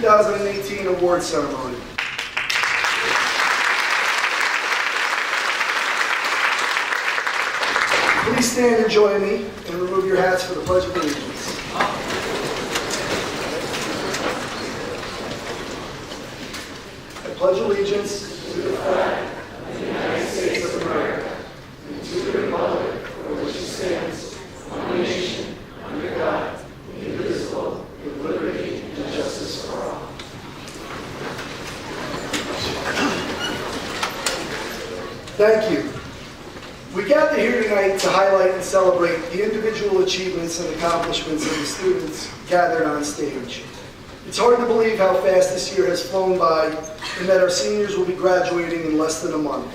2018 award ceremony. Please stand and join me and remove your hats for the Pledge of Allegiance. I pledge allegiance to the flag of the United States of America and to the republic for which it stands, one nation, under God, indivisible, with liberty and justice for all. Thank you. We gather here tonight to highlight and celebrate the individual achievements and accomplishments of the students gathered on stage. It's hard to believe how fast this year has flown by and that our seniors will be graduating in less than a month.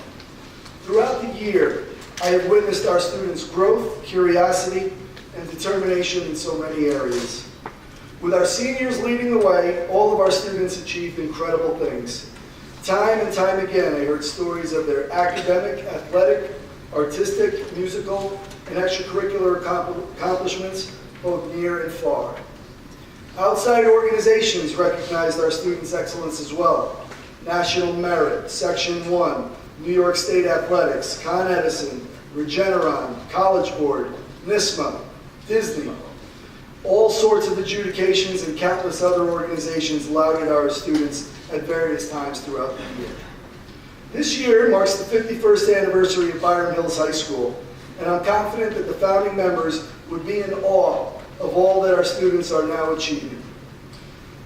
Throughout the year, I have witnessed our students' growth, curiosity, and determination in so many areas. With our seniors leading the way, all of our students achieved incredible things. Time and time again, I heard stories of their academic, athletic, artistic, musical, and extracurricular accomplishments, both near and far. Outside organizations recognized our students' excellence as well. National Merit, Section 1, New York State Athletics, Con Edison, Regeneron, College Board, NISMA, Disney. All sorts of adjudications and countless other organizations lauded our students at various times throughout the year. This year marks the 51st anniversary of Byram Hills High School, and I'm confident that the founding members would be in awe of all that our students are now achieving.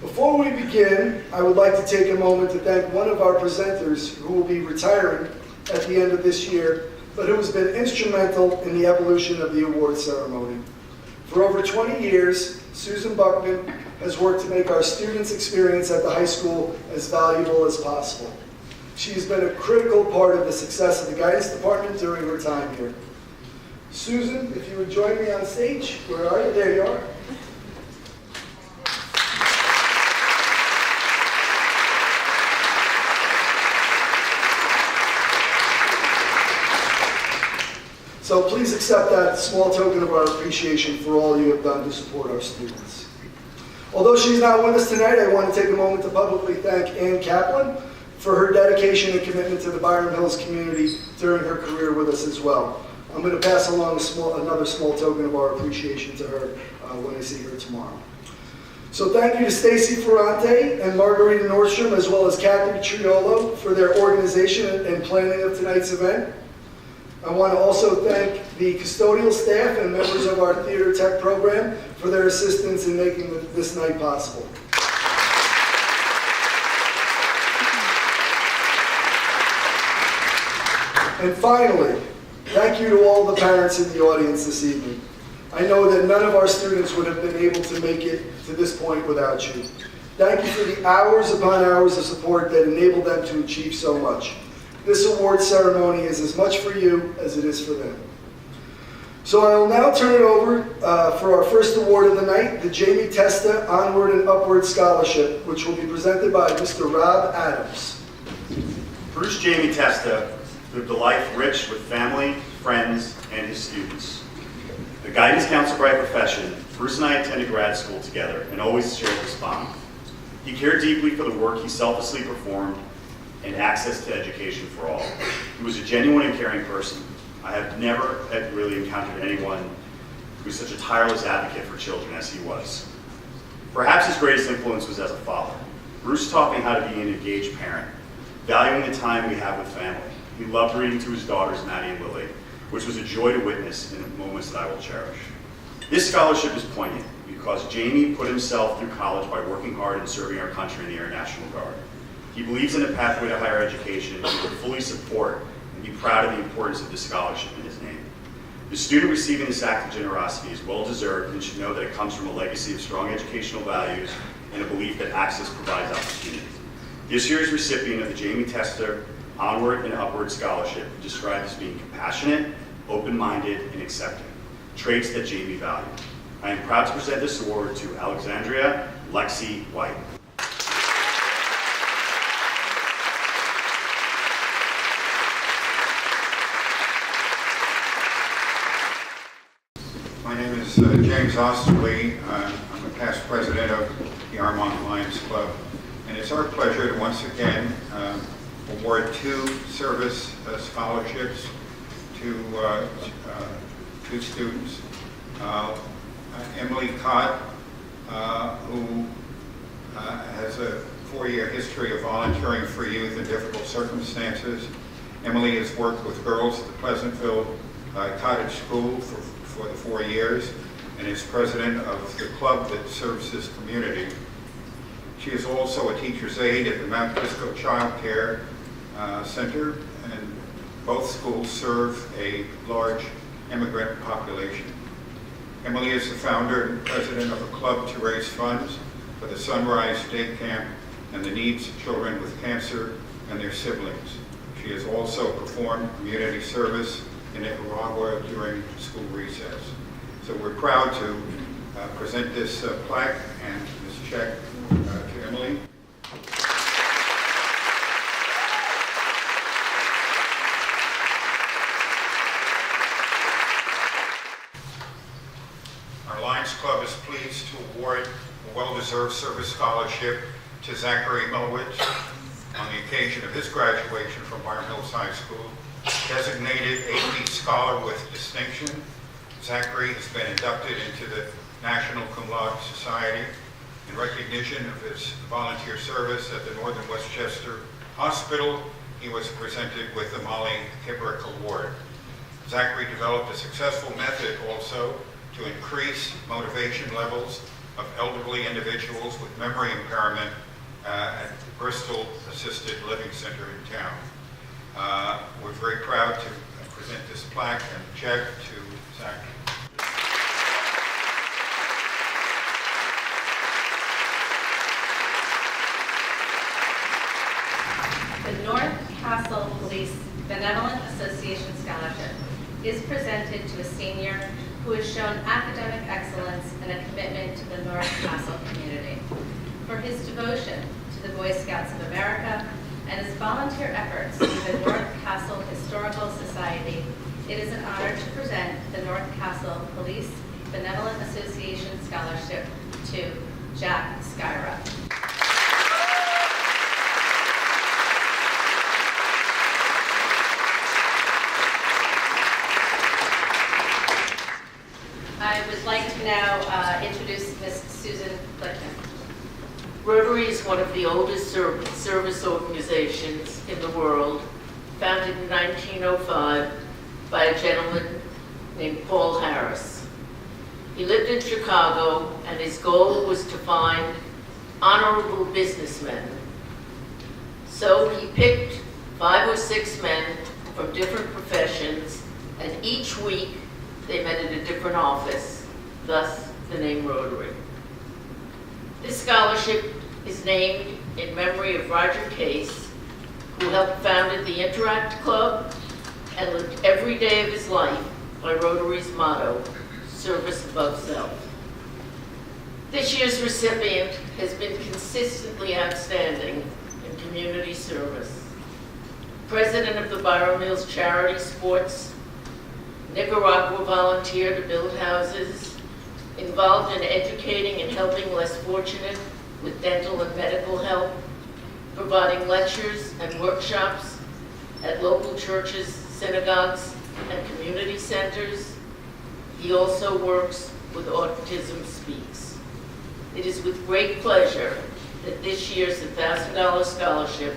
Before we begin, I would like to take a moment to thank one of our presenters who will be retiring at the end of this year, but who has been instrumental in the evolution of the award ceremony. For over 20 years, Susan Buckman has worked to make our students' experience at the high school as valuable as possible. She has been a critical part of the success of the guidance department during her time here. Susan, if you would join me on stage. Where are you? There you are. So please accept that small token of our appreciation for all you have done to support our students. Although she's not with us tonight, I want to take a moment to publicly thank Ann Kaplan for her dedication and commitment to the Byram Hills community during her career with us as well. I'm going to pass along another small token of our appreciation to her when I see her tomorrow. So thank you to Stacy Ferrante and Margarita Nordstrom, as well as Kathy Caruolo for their organization and planning of tonight's event. I want to also thank the custodial staff and members of our Theater Tech program for their assistance in making this night possible. And finally, thank you to all the parents in the audience this evening. I know that none of our students would have been able to make it to this point without you. Thank you for the hours upon hours of support that enabled them to achieve so much. This award ceremony is as much for you as it is for them. So I will now turn it over for our first award of the night, the Jamie Testa Onward and Upward Scholarship, which will be presented by Mr. Rob Adams. Bruce Jamie Testa lived a life rich with family, friends, and his students. A guidance counselor by profession, Bruce and I attended grad school together and always shared this bond. He cared deeply for the work he selflessly performed and access to education for all. He was a genuine and caring person. I have never really encountered anyone who was such a tireless advocate for children as he was. Perhaps his greatest influence was as a father. Bruce taught me how to be an engaged parent, valuing the time we have with family. He loved reading to his daughters, Maddie and Lily, which was a joy to witness in moments that I will cherish. This scholarship is poignant because Jamie put himself through college by working hard and serving our country in the Air National Guard. He believes in a pathway to higher education and will fully support and be proud of the importance of this scholarship in his name. The student receiving this act of generosity is well-deserved and should know that it comes from a legacy of strong educational values and a belief that access provides opportunity. This year's recipient of the Jamie Testa Onward and Upward Scholarship described as being compassionate, open-minded, and accepting, traits that Jamie valued. I am proud to present this award to Alexandria Lexi White. My name is James Osterly. I'm a past president of the Armonk Lions Club. our pleasure to once again award 2 service scholarships to 2 students. Emily Cott, who has a 4-year history of volunteering for youth in difficult circumstances. Emily has worked with girls at the Pleasantville Cottage School for the 4 years and is president of the club that serves this community. She is also a teacher's aide at the Mount Kisco Child Care Center, and both schools serve a large immigrant population. Emily is the founder and president of a club to raise funds for the Sunrise Day Camp and the needs of children with cancer and their siblings. She has also performed community service in Nicaragua during school recess. So we're proud to present this plaque and this check to Emily. Our Lions Club is pleased to award a well-deserved service scholarship to Zachary Milowicz on the occasion of his graduation from Byram Hills High School. Designated AP Scholar with distinction, Zachary has been inducted into the National Cum Laude Society in recognition of his volunteer service at the Northern Westchester Hospital. He was presented with the Molly Kibrick Award. Zachary developed a successful method also to increase motivation levels of elderly individuals with memory impairment at the Bristol Assisted Living Center in town. We're very proud to present this plaque and check to Zachary. The North Castle Police Benevolent Association Scholarship is presented to a senior who has shown academic excellence and a commitment to the North Castle community. For his devotion to the Boy Scouts of America and his volunteer efforts with the North Castle Historical Society, it is an honor to present the North Castle Police Benevolent Association Scholarship to Jack Skyra. I would like to now introduce Ms. Susan Glickman. Rotary is one of the oldest service organizations in the world, founded in 1905 by a gentleman named Paul Harris. He lived in Chicago, and his goal was to find honorable businessmen. So he picked 5 or 6 men from different professions, and each week they met at a different office, thus the name Rotary. This scholarship is named in memory of Roger Case, who helped founded the Interact Club and lived every day of his life by Rotary's motto, service above self. This year's recipient has been consistently outstanding in community service. President of the Byram Hills Charity Sports, Nicaragua volunteer to build houses, involved in educating and helping less fortunate with dental and medical help, providing lectures and workshops at local churches, synagogues, and community centers. He also works with Autism Speaks. It is with great pleasure that this year's $1,000 scholarship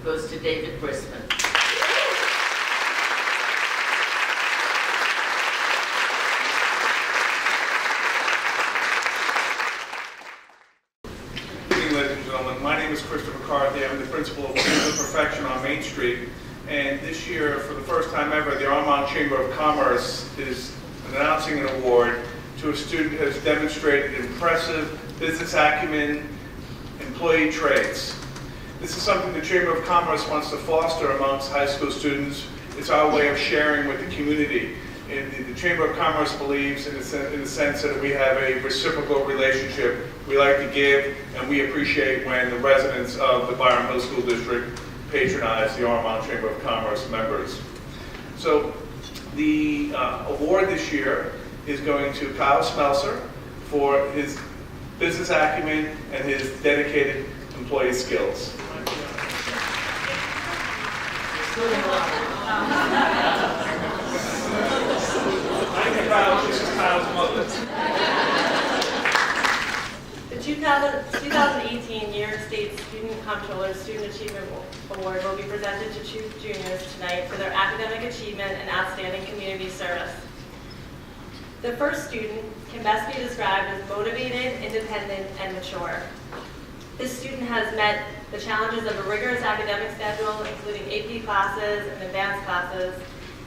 goes to David Brisman. My name is Christopher McCarthy. I'm the principal of Perfection on Main Street. And this year, for the first time ever, the Armonk Chamber of Commerce is announcing an award to a student who has demonstrated impressive business acumen, employee traits. This is something the Chamber of Commerce wants to foster amongst high school students. It's our way of sharing with the community. And the Chamber of Commerce believes in the sense that we have a reciprocal relationship. We like to give, and we appreciate when the residents of the Byram Hills School District patronize the Armonk Chamber of Commerce members. So the award this year is going to Kyle Smelser for his business acumen and his dedicated employee skills. Thank you, Kyle. This is Kyle's mother. The 2018 New York State Student Comptroller Student Achievement Award will be presented to two juniors tonight for their academic achievement and outstanding community service. The first student can best be described as motivated, independent, and mature. This student has met the challenges of a rigorous academic schedule, including AP classes and advanced classes.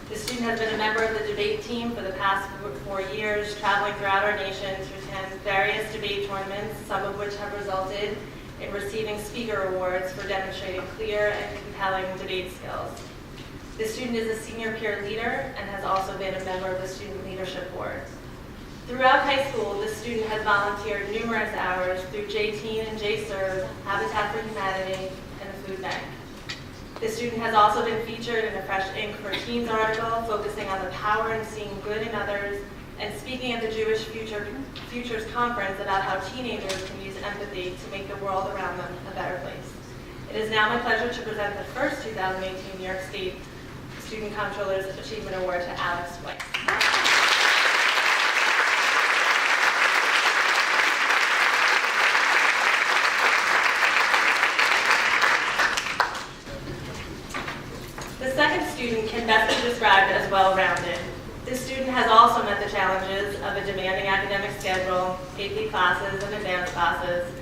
This student has been a member of the debate team for the past 4 years, traveling throughout our nation to attend various debate tournaments, some of which have resulted in receiving speaker awards for demonstrating clear and compelling debate skills. This student is a senior peer leader and has also been a member of the Student Leadership Board. Throughout high school, this student has volunteered numerous hours through J-Teen and J-Serve, Habitat for Humanity, and the Food Bank. This student has also been featured in a Fresh Ink for Teens article focusing on the power in seeing good in others and speaking at the Jewish Futures Conference about how teenagers can use empathy to make the world around them a better place. It is now my pleasure to present the first 2018 New York State Student Comptroller's Achievement Award to Alex White. The second student can best be described as well-rounded. This student has also met the challenges of a demanding academic schedule, AP classes, and advanced classes,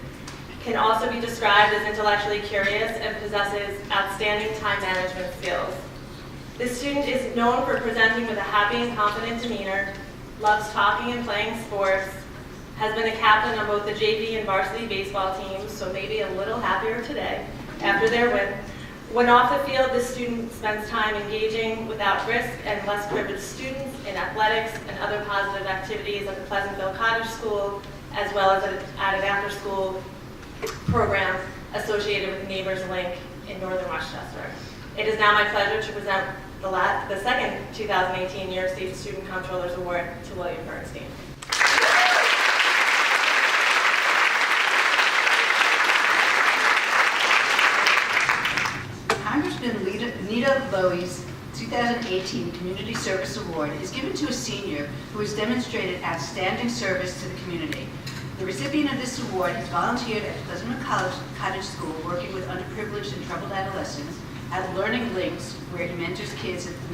can also be described as intellectually curious and possesses outstanding time management skills. This student is known for presenting with a happy and confident demeanor, loves talking and playing sports, has been a captain on both the JV and varsity baseball teams, so maybe a little happier today after their win. When off the field, this student spends time engaging without risk and less privileged students in athletics and other positive activities at the Pleasantville Cottage School, as well as at an after-school program associated with Neighbors Link in Northern Westchester. It is now my pleasure to present the second 2018 New York State Student Comptroller's Award to William Bernstein. Congresswoman Nita Lowey's 2018 Community Service Award is given to a senior who has demonstrated outstanding service to the community. The recipient of this award has volunteered at Pleasantville Cottage School, working with underprivileged and troubled adolescents, at Learning Links, where he mentors kids at the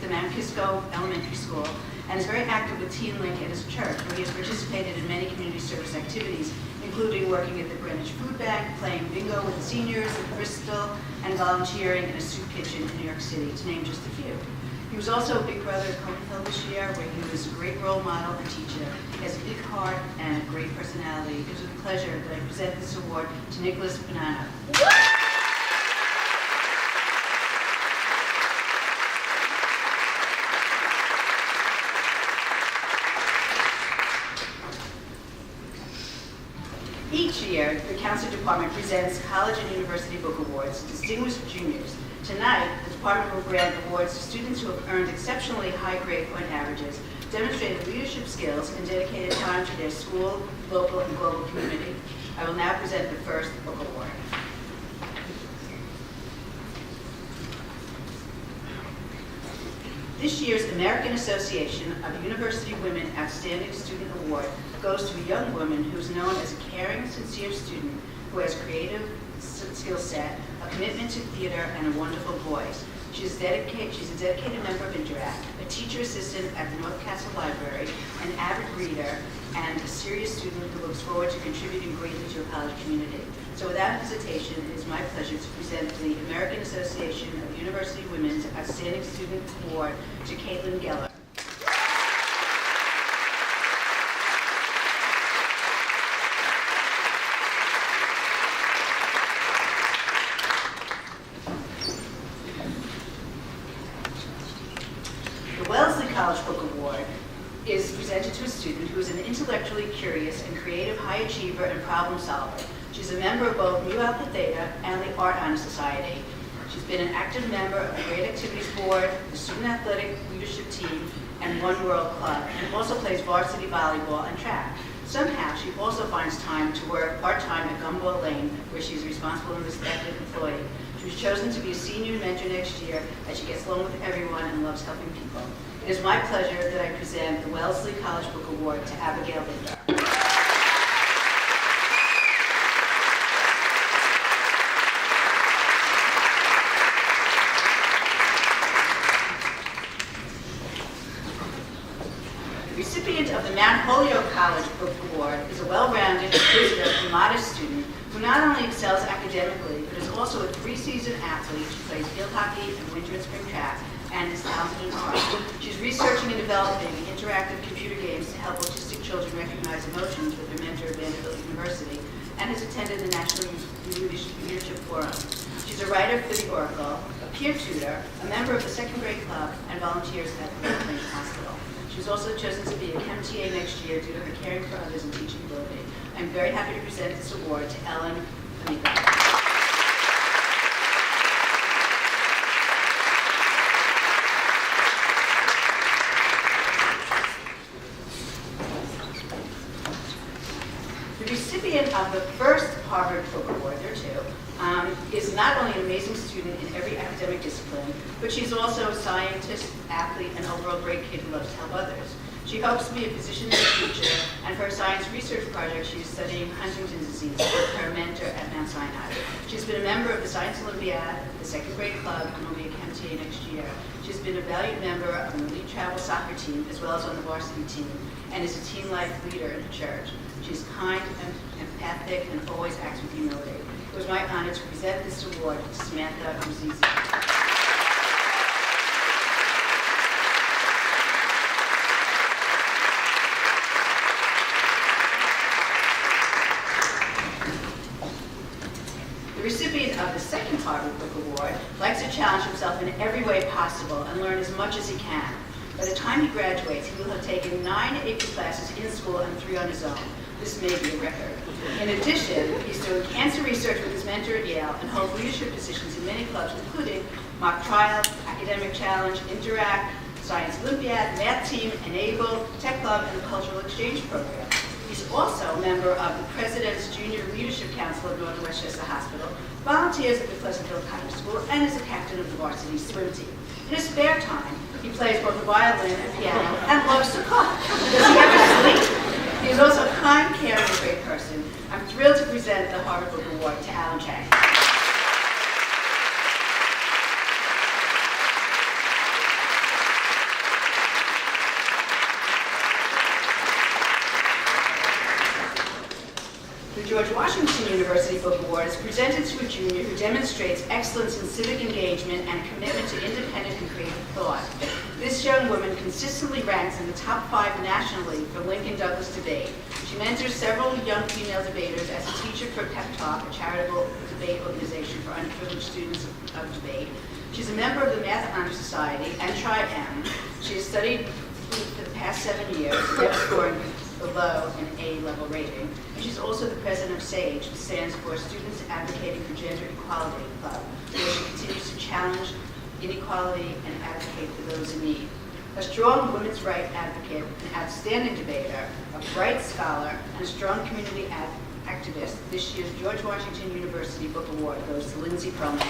Mount Kisco Elementary School, and is very active with Teen Link at his church, where he has participated in many community service activities, including working at the Greenwich Food Bank, playing bingo with the seniors in Bristol, and volunteering in a soup kitchen in New York City, to name just a few. He was also a big brother at Copenhagen this year, where he was a great role model and teacher. He has a big heart and a great personality. It is with pleasure that I present this award to Nicholas Banana. Each year, the Counseling Department presents college and university book awards to distinguished juniors. Tonight, the department will grant awards to students who have earned exceptionally high grade point averages, demonstrated leadership skills, and dedicated time to their school, local, and global community. I will now present the first book award. This year's American Association of University Women Outstanding Student Award goes to a young woman who is known as a caring, sincere student who has creative skill set, a commitment to theater, and a wonderful voice. She's a dedicated member of Interact, a teacher assistant at the North Castle Library, an avid reader, and a serious student who looks forward to contributing greatly to her college community. So without hesitation, it is my pleasure to present the American Association of University Women's Outstanding Student Award to Caitlin Geller. College Book Award is presented to a student who is an intellectually curious and creative high achiever and problem solver. She's a member of both Mu Alpha Theta and the Art Honor Society. She's been an active member of the Great Activities Board, the Student Athletic Leadership Team, and One World Club, and also plays varsity volleyball and track. Somehow, she also finds time to work part-time at Gumball Lane, where she's a responsible and respected employee. She was chosen to be a senior mentor next year as she gets along with everyone and loves helping people. It is my pleasure that I present the Wellesley College Book Award to Abigail Linder. The recipient of the Mount Holyoke College Book Award is a well-rounded, inquisitive, and modest student who not only excels academically, but is also a three-season athlete. She plays field hockey and winter and spring track, and is talented in art. She's researching and developing interactive computer games to help autistic children recognize emotions with her mentor at Vanderbilt University, and has attended the National Youth Leadership Forum. She's a writer for The Oracle, a peer tutor, a member of the second grade club, and volunteers at the Blatte-Jack Hospital. She was also chosen to be a ChemTA next year due to her caring for others and teaching ability. I'm very happy to present this award to Ellen Amico. The recipient of the first Harvard Book Award, there are two, is not only an amazing student in every academic discipline, but she's also a scientist, athlete, and overall great kid who loves to help others. She hopes to be a physician in the future, and for her science research project, she is studying Huntington's disease with her mentor at Mount Sinai. She's been a member of the Science Olympiad, the second grade club, and will be a ChemTA next year. She's been a valued member of an elite travel soccer team, as well as on the varsity team, and is a teen life leader in her church. She's kind and empathic and always acts with humility. It was my honor to present this award to Samantha Uzizi. The recipient of the second Harvard Book Award likes to challenge himself in every way possible and learn as much as he can. By the time he graduates, he will have taken 9 AP classes in school and 3 on his own. This may be a record. In addition, he's doing cancer research with his mentor at Yale and holds leadership positions in many clubs, including Mock Trial, Academic Challenge, Interact, Science Olympiad, Math Team, Enable, Tech Club, and the Cultural Exchange Program. He's also a member of the President's Junior Leadership Council of Northwestchester Hospital, volunteers at the Pleasantville College School, and is a captain of the varsity swim team. In his spare time, he plays both the violin and piano and loves to cook. Does he ever sleep? He is also a kind, caring, and great person. I'm thrilled to present the Harvard Book Award to Alan Chang. The George Washington University Book Award is presented to a junior who demonstrates excellence in civic engagement and commitment to independent and creative thought. This young woman consistently ranks in the top 5 nationally for Lincoln Douglas debate. She mentors several young female debaters as a teacher for Pep Talk, a charitable debate organization for underprivileged students of debate. She's a member of the Math Honor Society and Tri-M. She has studied for the past 7 years, never scoring below an A-level rating. And she's also the president of SAGE, which stands for Students Advocating for Gender Equality Club, where she continues to challenge inequality and advocate for those in need. A strong women's rights advocate, an outstanding debater, a bright scholar, and a strong community activist, this year's George Washington University Book Award goes to Lindsay Perlman.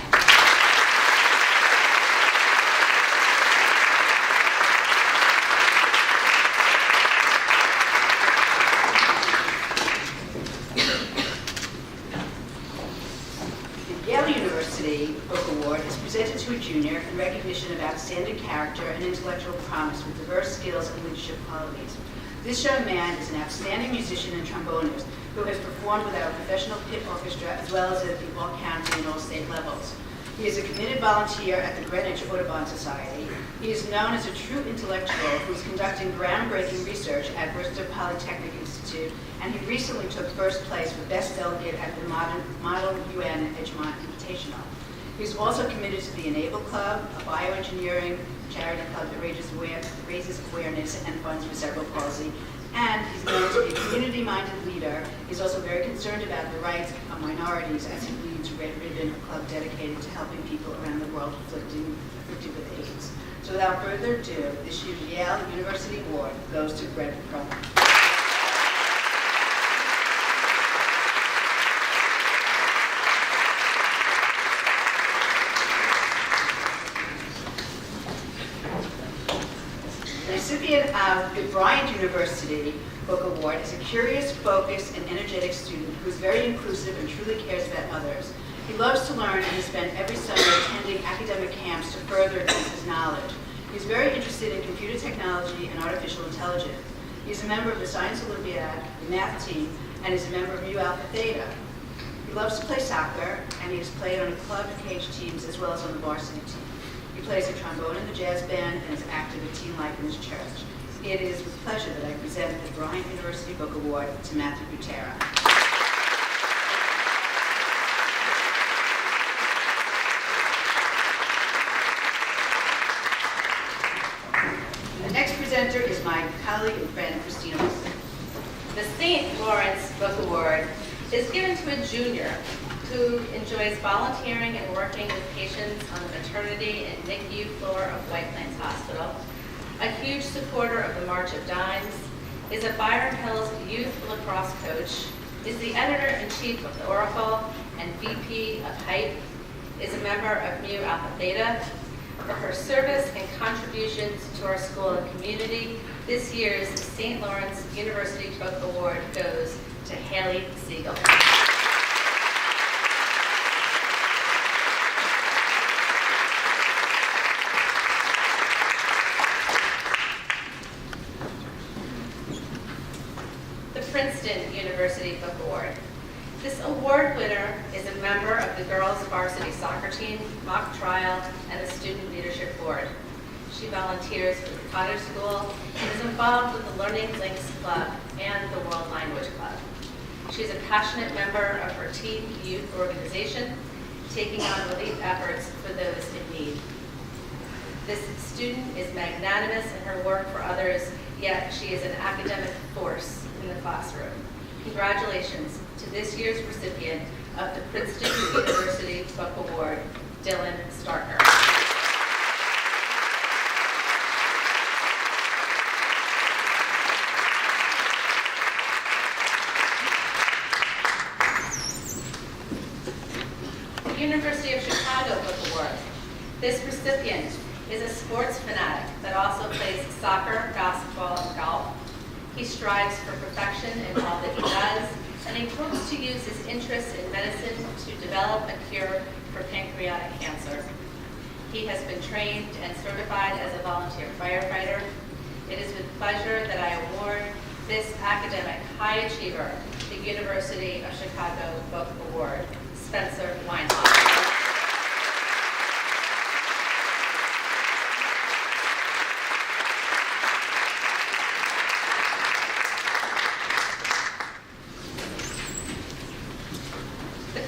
Presented to a junior in recognition of outstanding character and intellectual promise with diverse skills and leadership qualities. This young man is an outstanding musician and trombonist who has performed with our professional pit orchestra as well as at the all-county and all-state levels. He is a committed volunteer at the Greenwich Audubon Society. He is known as a true intellectual who is conducting groundbreaking research at Worcester Polytechnic Institute, and he recently took first place for Best Delegate at the Model UN Edgemont Invitational. He's also committed to the Enable Club, a bioengineering charity club that raises awareness and funds for cerebral palsy. And he's known to be a community-minded leader. He's also very concerned about the rights of minorities as he leads Red Ribbon, a club dedicated to helping people around the world afflicted with AIDS. So without further ado, this year's Yale University Award goes to Greco. recipient of the Bryant University Book Award is a curious, focused, and energetic student who is very inclusive and truly cares about others. He loves to learn and has spent every summer attending academic camps to further his knowledge. He's very interested in computer technology and artificial intelligence. He's a member of the Science Olympiad, the math team, and is a member of Mu Alpha Theta. He loves to play soccer, and he has played on club cage teams as well as on the varsity team. He plays the trombone in the jazz band and is active in teen life in his church. It is with pleasure that I present the Bryant University Book Award to Matthew Butera. The next presenter is my colleague and friend, Christina Wilson. The St. Lawrence Book Award is given to a junior who enjoys volunteering and working with patients on the maternity and NICU floor of White Plains Hospital, a huge supporter of the March of Dimes, is a Byron Hills youth lacrosse coach, is the editor-in-chief of the Oracle and VP of HYPE, is a member of Mu Alpha Theta. For her service and contributions to our school and community, this year's St. Lawrence University Book Award goes to Haley Siegel. The Princeton University Book Award. This award winner is a member of the girls' varsity soccer team, mock trial, and the Student Leadership Board. She volunteers with the Potter School and is involved with the Learning Links Club and the World Language Club. She's a passionate member of her teen youth organization, taking on relief efforts for those in need. This student is magnanimous in her work for others, yet she is an academic force in the classroom. Congratulations to this year's recipient of the Princeton University Book Award, Dylan Starker. The University of Chicago Book Award. This recipient is a sports fanatic that also plays soccer, basketball, and golf. He strives for perfection in all that he does, and he hopes to use his interest in medicine to develop a cure for pancreatic cancer. He has been trained and certified as a volunteer firefighter. It is with pleasure that I award this academic high achiever the University of Chicago Book Award, Spencer Weinhoff.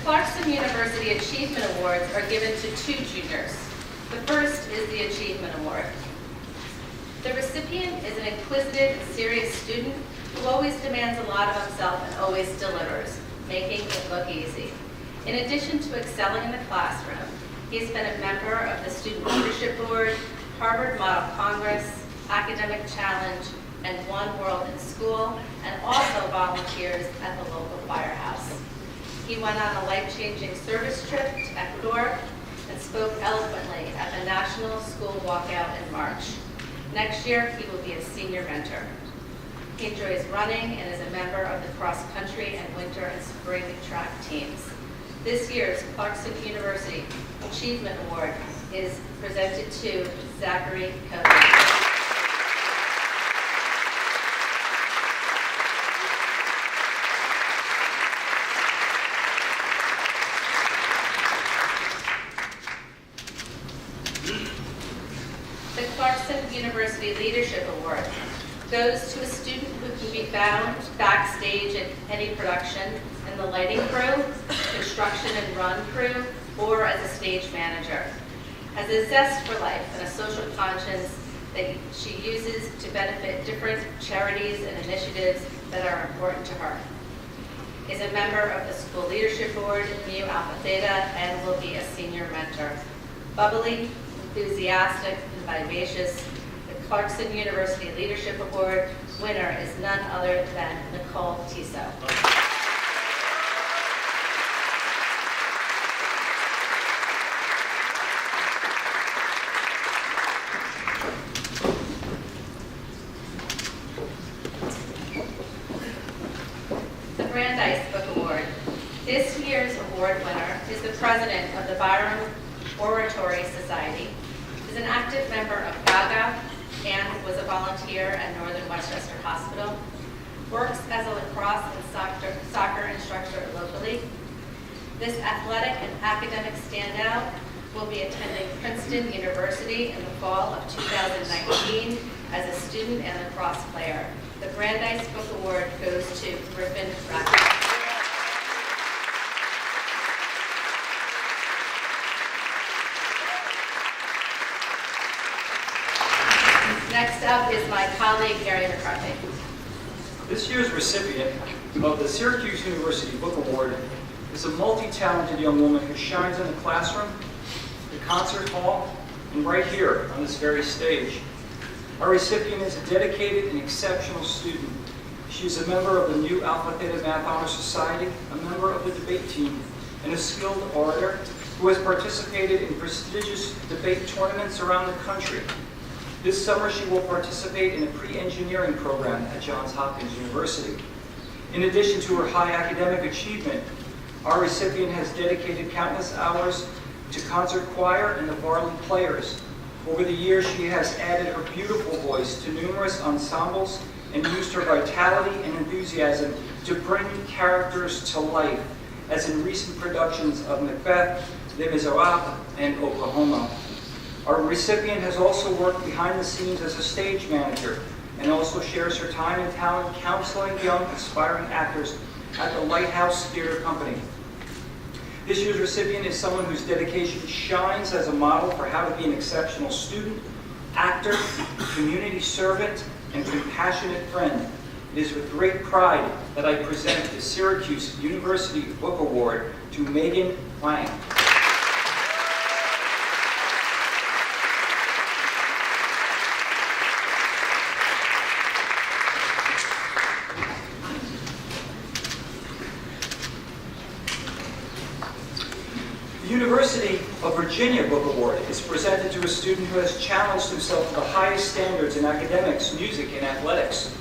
Clarkson University Achievement Awards are given to two juniors. The first is the Achievement Award. The recipient is an inquisitive and serious student who always demands a lot of himself and always delivers, making it look easy. In addition to excelling in the classroom, he's been a member of the Student Leadership Board, Harvard Model Congress, Academic Challenge, and One World in School, and also volunteers at the local firehouse. He went on a life-changing service trip to Ecuador and spoke eloquently at the National School Walkout in March. Next year, he will be a senior mentor. He enjoys running and is a member of the cross-country and winter and spring track teams. This year's Clarkson University Achievement Award is presented to Zachary Cody. The Clarkson University Leadership Award goes to a student who can be found backstage at any production in the lighting crew, construction and run crew, or as a stage manager. Has a zest for life and a social conscience that she uses to benefit different charities and initiatives that are important to her. Is a member of the School Leadership Board, Mu Alpha Theta, and will be a senior mentor. Bubbly, enthusiastic, and vivacious, the Clarkson University Leadership Award winner is none other than Nicole Tiso. president of the Byron Oratory Society, is an active member of GAGA and was a volunteer at Northern Westchester Hospital, works as a lacrosse and soccer instructor locally. This athletic and academic standout will be attending Princeton University in the fall of 2019 as a student and lacrosse player. The Brandeis Book Award goes to Griffin Rackett. Next up is my colleague, Gary McCarthy. This year's recipient of the Syracuse University Book Award is a multi-talented young woman who shines in the classroom, the concert hall, and right here on this very stage. Our recipient is a dedicated and exceptional student. She is a member of the new Alpha Theta Math Honor Society, a member of the debate team, and a skilled orator who has participated in prestigious debate tournaments around the country. This summer, she will participate in a pre-engineering program at Johns Hopkins University. In addition to her high academic achievement, our recipient has dedicated countless hours to concert choir and the Varley Players. Over the years, she has added her beautiful voice to numerous ensembles and used her vitality and enthusiasm to bring characters to life, as in recent productions of Macbeth, Les Miserables, and Oklahoma. Our recipient has also worked behind the scenes as a stage manager and also shares her time and talent counseling young, aspiring actors at the Lighthouse Theater Company. This year's recipient is someone whose dedication shines as a model for how to be an exceptional student, actor, community servant, and compassionate friend. It is with great pride that I present the Syracuse University Book Award to Megan Lang. The University of Virginia Book Award is presented to a student who has challenged himself to the highest standards in academics, music, and athletics.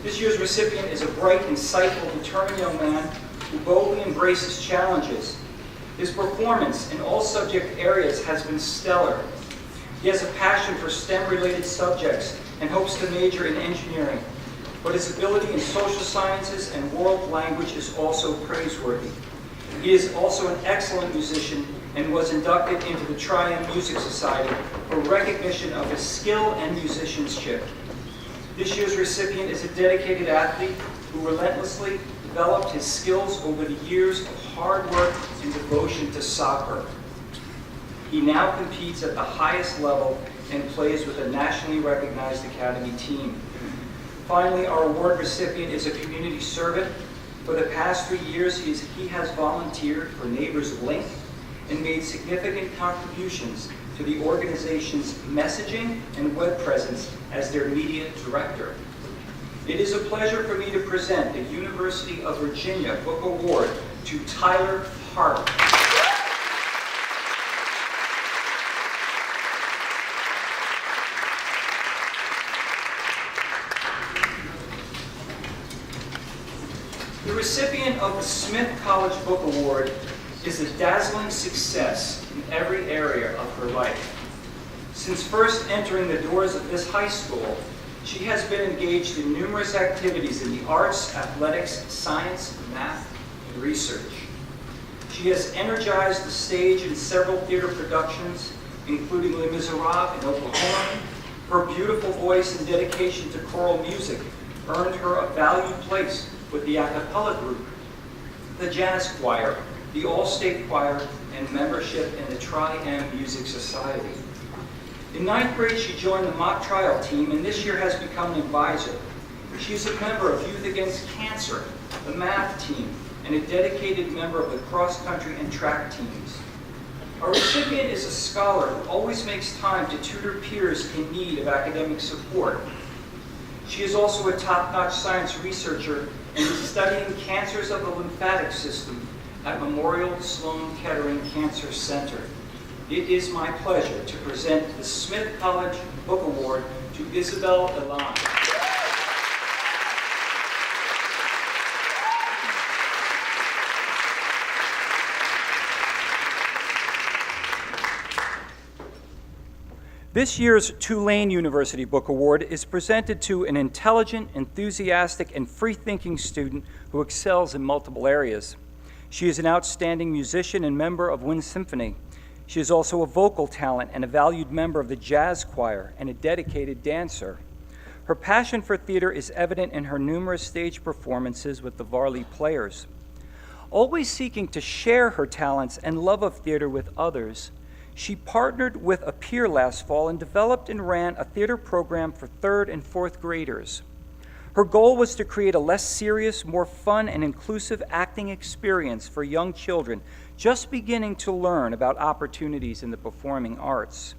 This year's recipient is a bright, insightful, determined young man who boldly embraces challenges. His performance in all subject areas has been stellar. He has a passion for STEM-related subjects and hopes to major in engineering, but his ability in social sciences and world language is also praiseworthy. He is also an excellent musician and was inducted into the Triumph Music Society for recognition of his skill and musicianship. This year's recipient is a dedicated athlete who relentlessly developed his skills over the years of hard work and devotion to soccer. He now competes at the highest level and plays with a nationally recognized academy team. Finally, our award recipient is a community servant. For the past 3 years, he has volunteered for Neighbors Link and made significant contributions to the organization's messaging and web presence as their media director. It is a pleasure for me to present the University of Virginia Book Award to Tyler Hart. The recipient of the Smith College Book Award is a dazzling success in every area of her life. Since first entering the doors of this high school, she has been engaged in numerous activities in the arts, athletics, science, math, and research. She has energized the stage in several theater productions, including Les Miserables in Oklahoma. Her beautiful voice and dedication to choral music earned her a valued place with the a cappella group, the jazz choir, the all-state choir, and membership in the Tri-M Music Society. In 9th grade, she joined the mock trial team and this year has become an advisor. She is a member of Youth Against Cancer, the math team, and a dedicated member of the cross-country and track teams. Our recipient is a scholar who always makes time to tutor peers in need of academic support. She is also a top-notch science researcher and is studying cancers of the lymphatic system at Memorial Sloan Kettering Cancer Center. It is my pleasure to present the Smith College Book Award to Isabel Elan. This year's Tulane University Book Award is presented to an intelligent, enthusiastic, and free-thinking student who excels in multiple areas. She is an outstanding musician and member of Wind Symphony. She is also a vocal talent and a valued member of the jazz choir and a dedicated dancer. Her passion for theater is evident in her numerous stage performances with the Varley Players. Always seeking to share her talents and love of theater with others, she partnered with a peer last fall and developed and ran a theater program for 3rd and 4th graders. Her goal was to create a less serious, more fun, and inclusive acting experience for young children just beginning to learn about opportunities in the performing arts.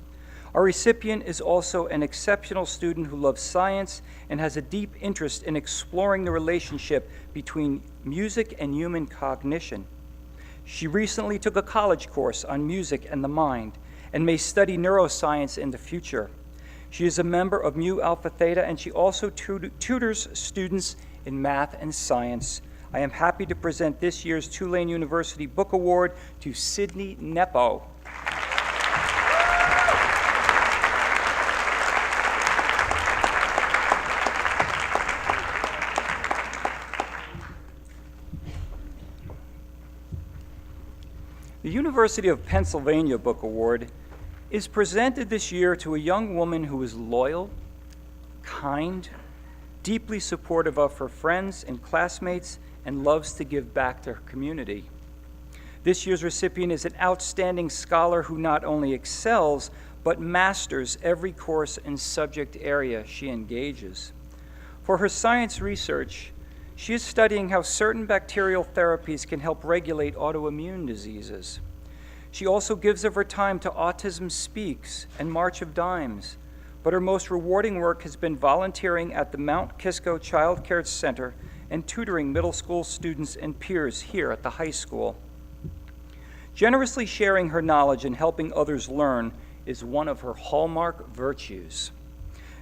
Our recipient is also an exceptional student who loves science and has a deep interest in exploring the relationship between music and human cognition. She recently took a college course on music and the mind and may study neuroscience in the future. She is a member of Mu Alpha Theta, and she also tutors students in math and science. I am happy to present this year's Tulane University Book Award to Sydney Nepo. The University of Pennsylvania Book Award is presented this year to a young woman who is loyal, kind, deeply supportive of her friends and classmates, and loves to give back to her community. This year's recipient is an outstanding scholar who not only excels, but masters every course and subject area she engages. For her science research, she is studying how certain bacterial therapies can help regulate autoimmune diseases. She also gives of her time to Autism Speaks and March of Dimes, but her most rewarding work has been volunteering at the Mount Kisco Child Care Center and tutoring middle school students and peers here at the high school. Generously sharing her knowledge and helping others learn is one of her hallmark virtues.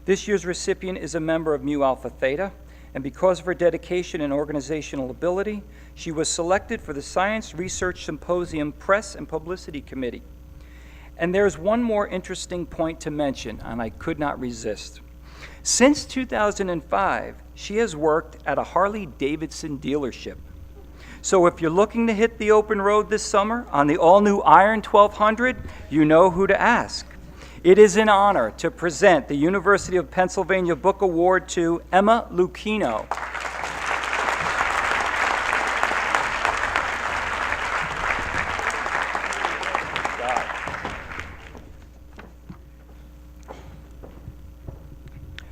This year's recipient is a member of Mu Alpha Theta, and because of her dedication and organizational ability, she was selected for the Science Research Symposium Press and Publicity Committee. And there's one more interesting point to mention, and I could not resist. Since 2005, she has worked at a Harley-Davidson dealership. So if you're looking to hit the open road this summer on the all-new Iron 1200, you know who to ask. It is an honor to present the University of Pennsylvania Book Award to Emma Lucchino.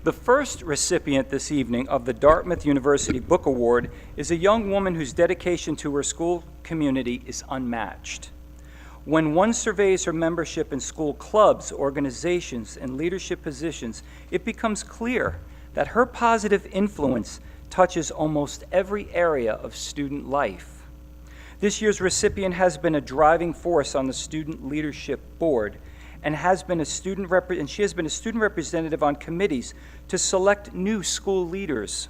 The first recipient this evening of the Dartmouth University Book Award is a young woman whose dedication to her school community is unmatched. When one surveys her membership in school clubs, organizations, and leadership positions, it becomes clear that her positive influence touches almost every area of student life. This year's recipient has been a driving force on the Student Leadership Board and she has been a student representative on committees to select new school leaders.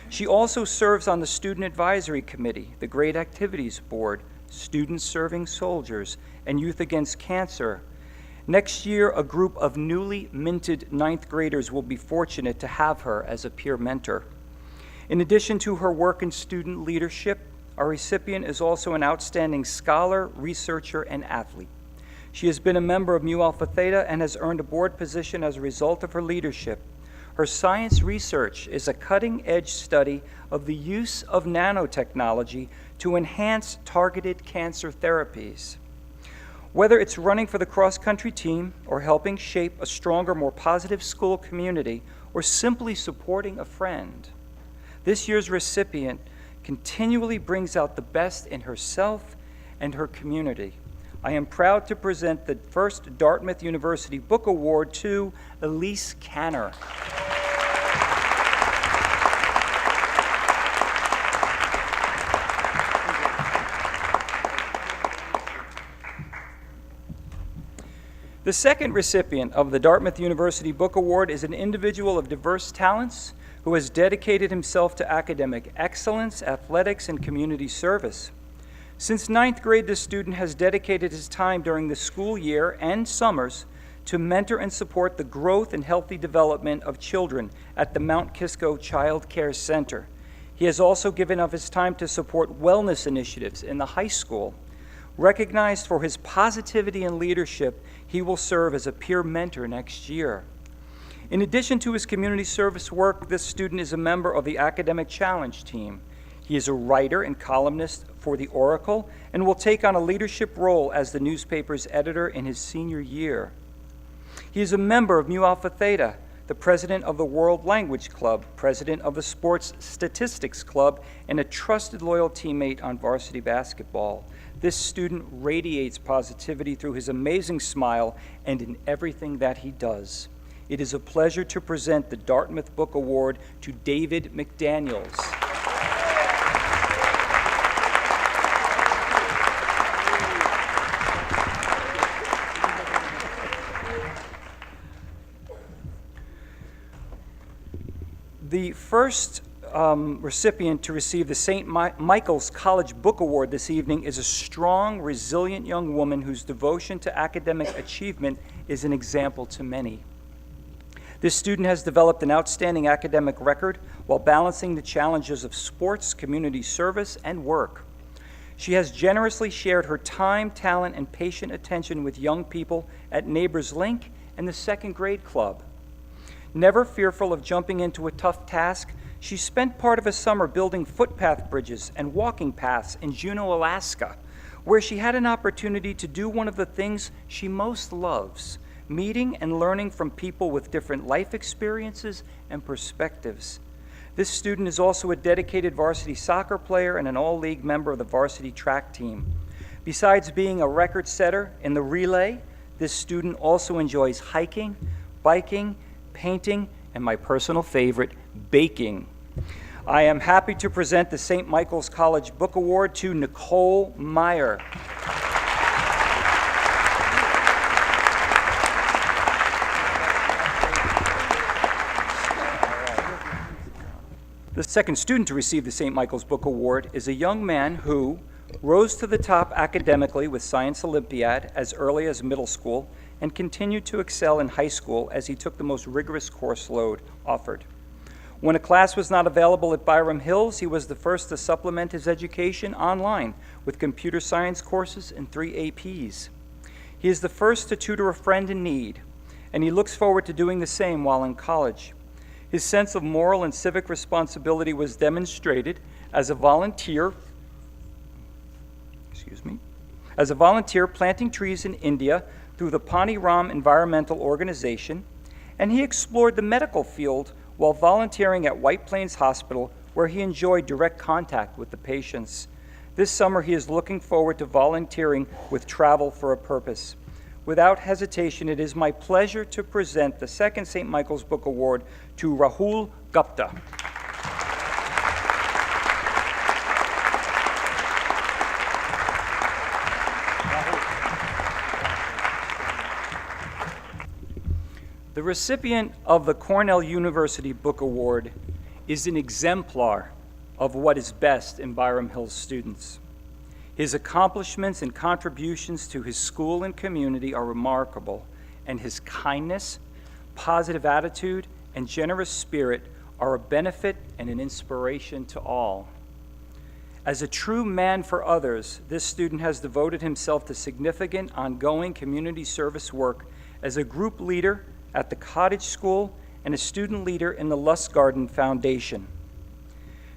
She also serves on the Student Advisory Committee, the Great Activities Board, Students Serving Soldiers, and Youth Against Cancer. Next year, a group of newly minted 9th graders will be fortunate to have her as a peer mentor. In addition to her work in student leadership, our recipient is also an outstanding scholar, researcher, and athlete. She has been a member of Mu Alpha Theta and has earned a board position as a result of her leadership. Her science research is a cutting-edge study of the use of nanotechnology to enhance targeted cancer therapies. Whether it's running for the cross-country team or helping shape a stronger, more positive school community or simply supporting a friend, this year's recipient continually brings out the best in herself and her community. I am proud to present the first Dartmouth University Book Award to Elise Canner. The second recipient of the Dartmouth University Book Award is an individual of diverse talents who has dedicated himself to academic excellence, athletics, and community service. Since 9th grade, this student has dedicated his time during the school year and summers to mentor and support the growth and healthy development of children at the Mount Kisco Child Care Center. He has also given of his time to support wellness initiatives in the high school. Recognized for his positivity and leadership, he will serve as a peer mentor next year. In addition to his community service work, this student is a member of the Academic Challenge team. He is a writer and columnist for the Oracle and will take on a leadership role as the newspaper's editor in his senior year. He is a member of Mu Alpha Theta, the president of the World Language Club, president of the Sports Statistics Club, and a trusted loyal teammate on varsity basketball. This student radiates positivity through his amazing smile and in everything that he does. It is a pleasure to present the Dartmouth Book Award to David McDaniels. The first recipient to receive the St. Michael's College Book Award this evening is a strong, resilient young woman whose devotion to academic achievement is an example to many. This student has developed an outstanding academic record while balancing the challenges of sports, community service, and work. She has generously shared her time, talent, and patient attention with young people at Neighbors Link and the Second Grade Club. Never fearful of jumping into a tough task, she spent part of a summer building footpath bridges and walking paths in Juneau, Alaska, where she had an opportunity to do one of the things she most loves, meeting and learning from people with different life experiences and perspectives. This student is also a dedicated varsity soccer player and an all-league member of the varsity track team. Besides being a record setter in the relay, this student also enjoys hiking, biking, painting, and my personal favorite, baking. I am happy to present the St. Michael's College Book Award to Nicole Meyer. The second student to receive the St. Michael's Book Award is a young man who rose to the top academically with Science Olympiad as early as middle school and continued to excel in high school as he took the most rigorous course load offered. When a class was not available at Byram Hills, he was the first to supplement his education online with computer science courses and 3 APs. He is the first to tutor a friend in need, and he looks forward to doing the same while in college. His sense of moral and civic responsibility was demonstrated as a volunteer planting trees in India through the Pani Ram Environmental Organization, and he explored the medical field while volunteering at White Plains Hospital, where he enjoyed direct contact with the patients. This summer, he is looking forward to volunteering with Travel for a Purpose. Without hesitation, it is my pleasure to present the second St. Michael's Book Award to Rahul Gupta. The recipient of the Cornell University Book Award is an exemplar of what is best in Byram Hills students. His accomplishments and contributions to his school and community are remarkable, and his kindness, positive attitude, and generous spirit are a benefit and an inspiration to all. As a true man for others, this student has devoted himself to significant ongoing community service work as a group leader at the Cottage School and a student leader in the Lustgarten Foundation.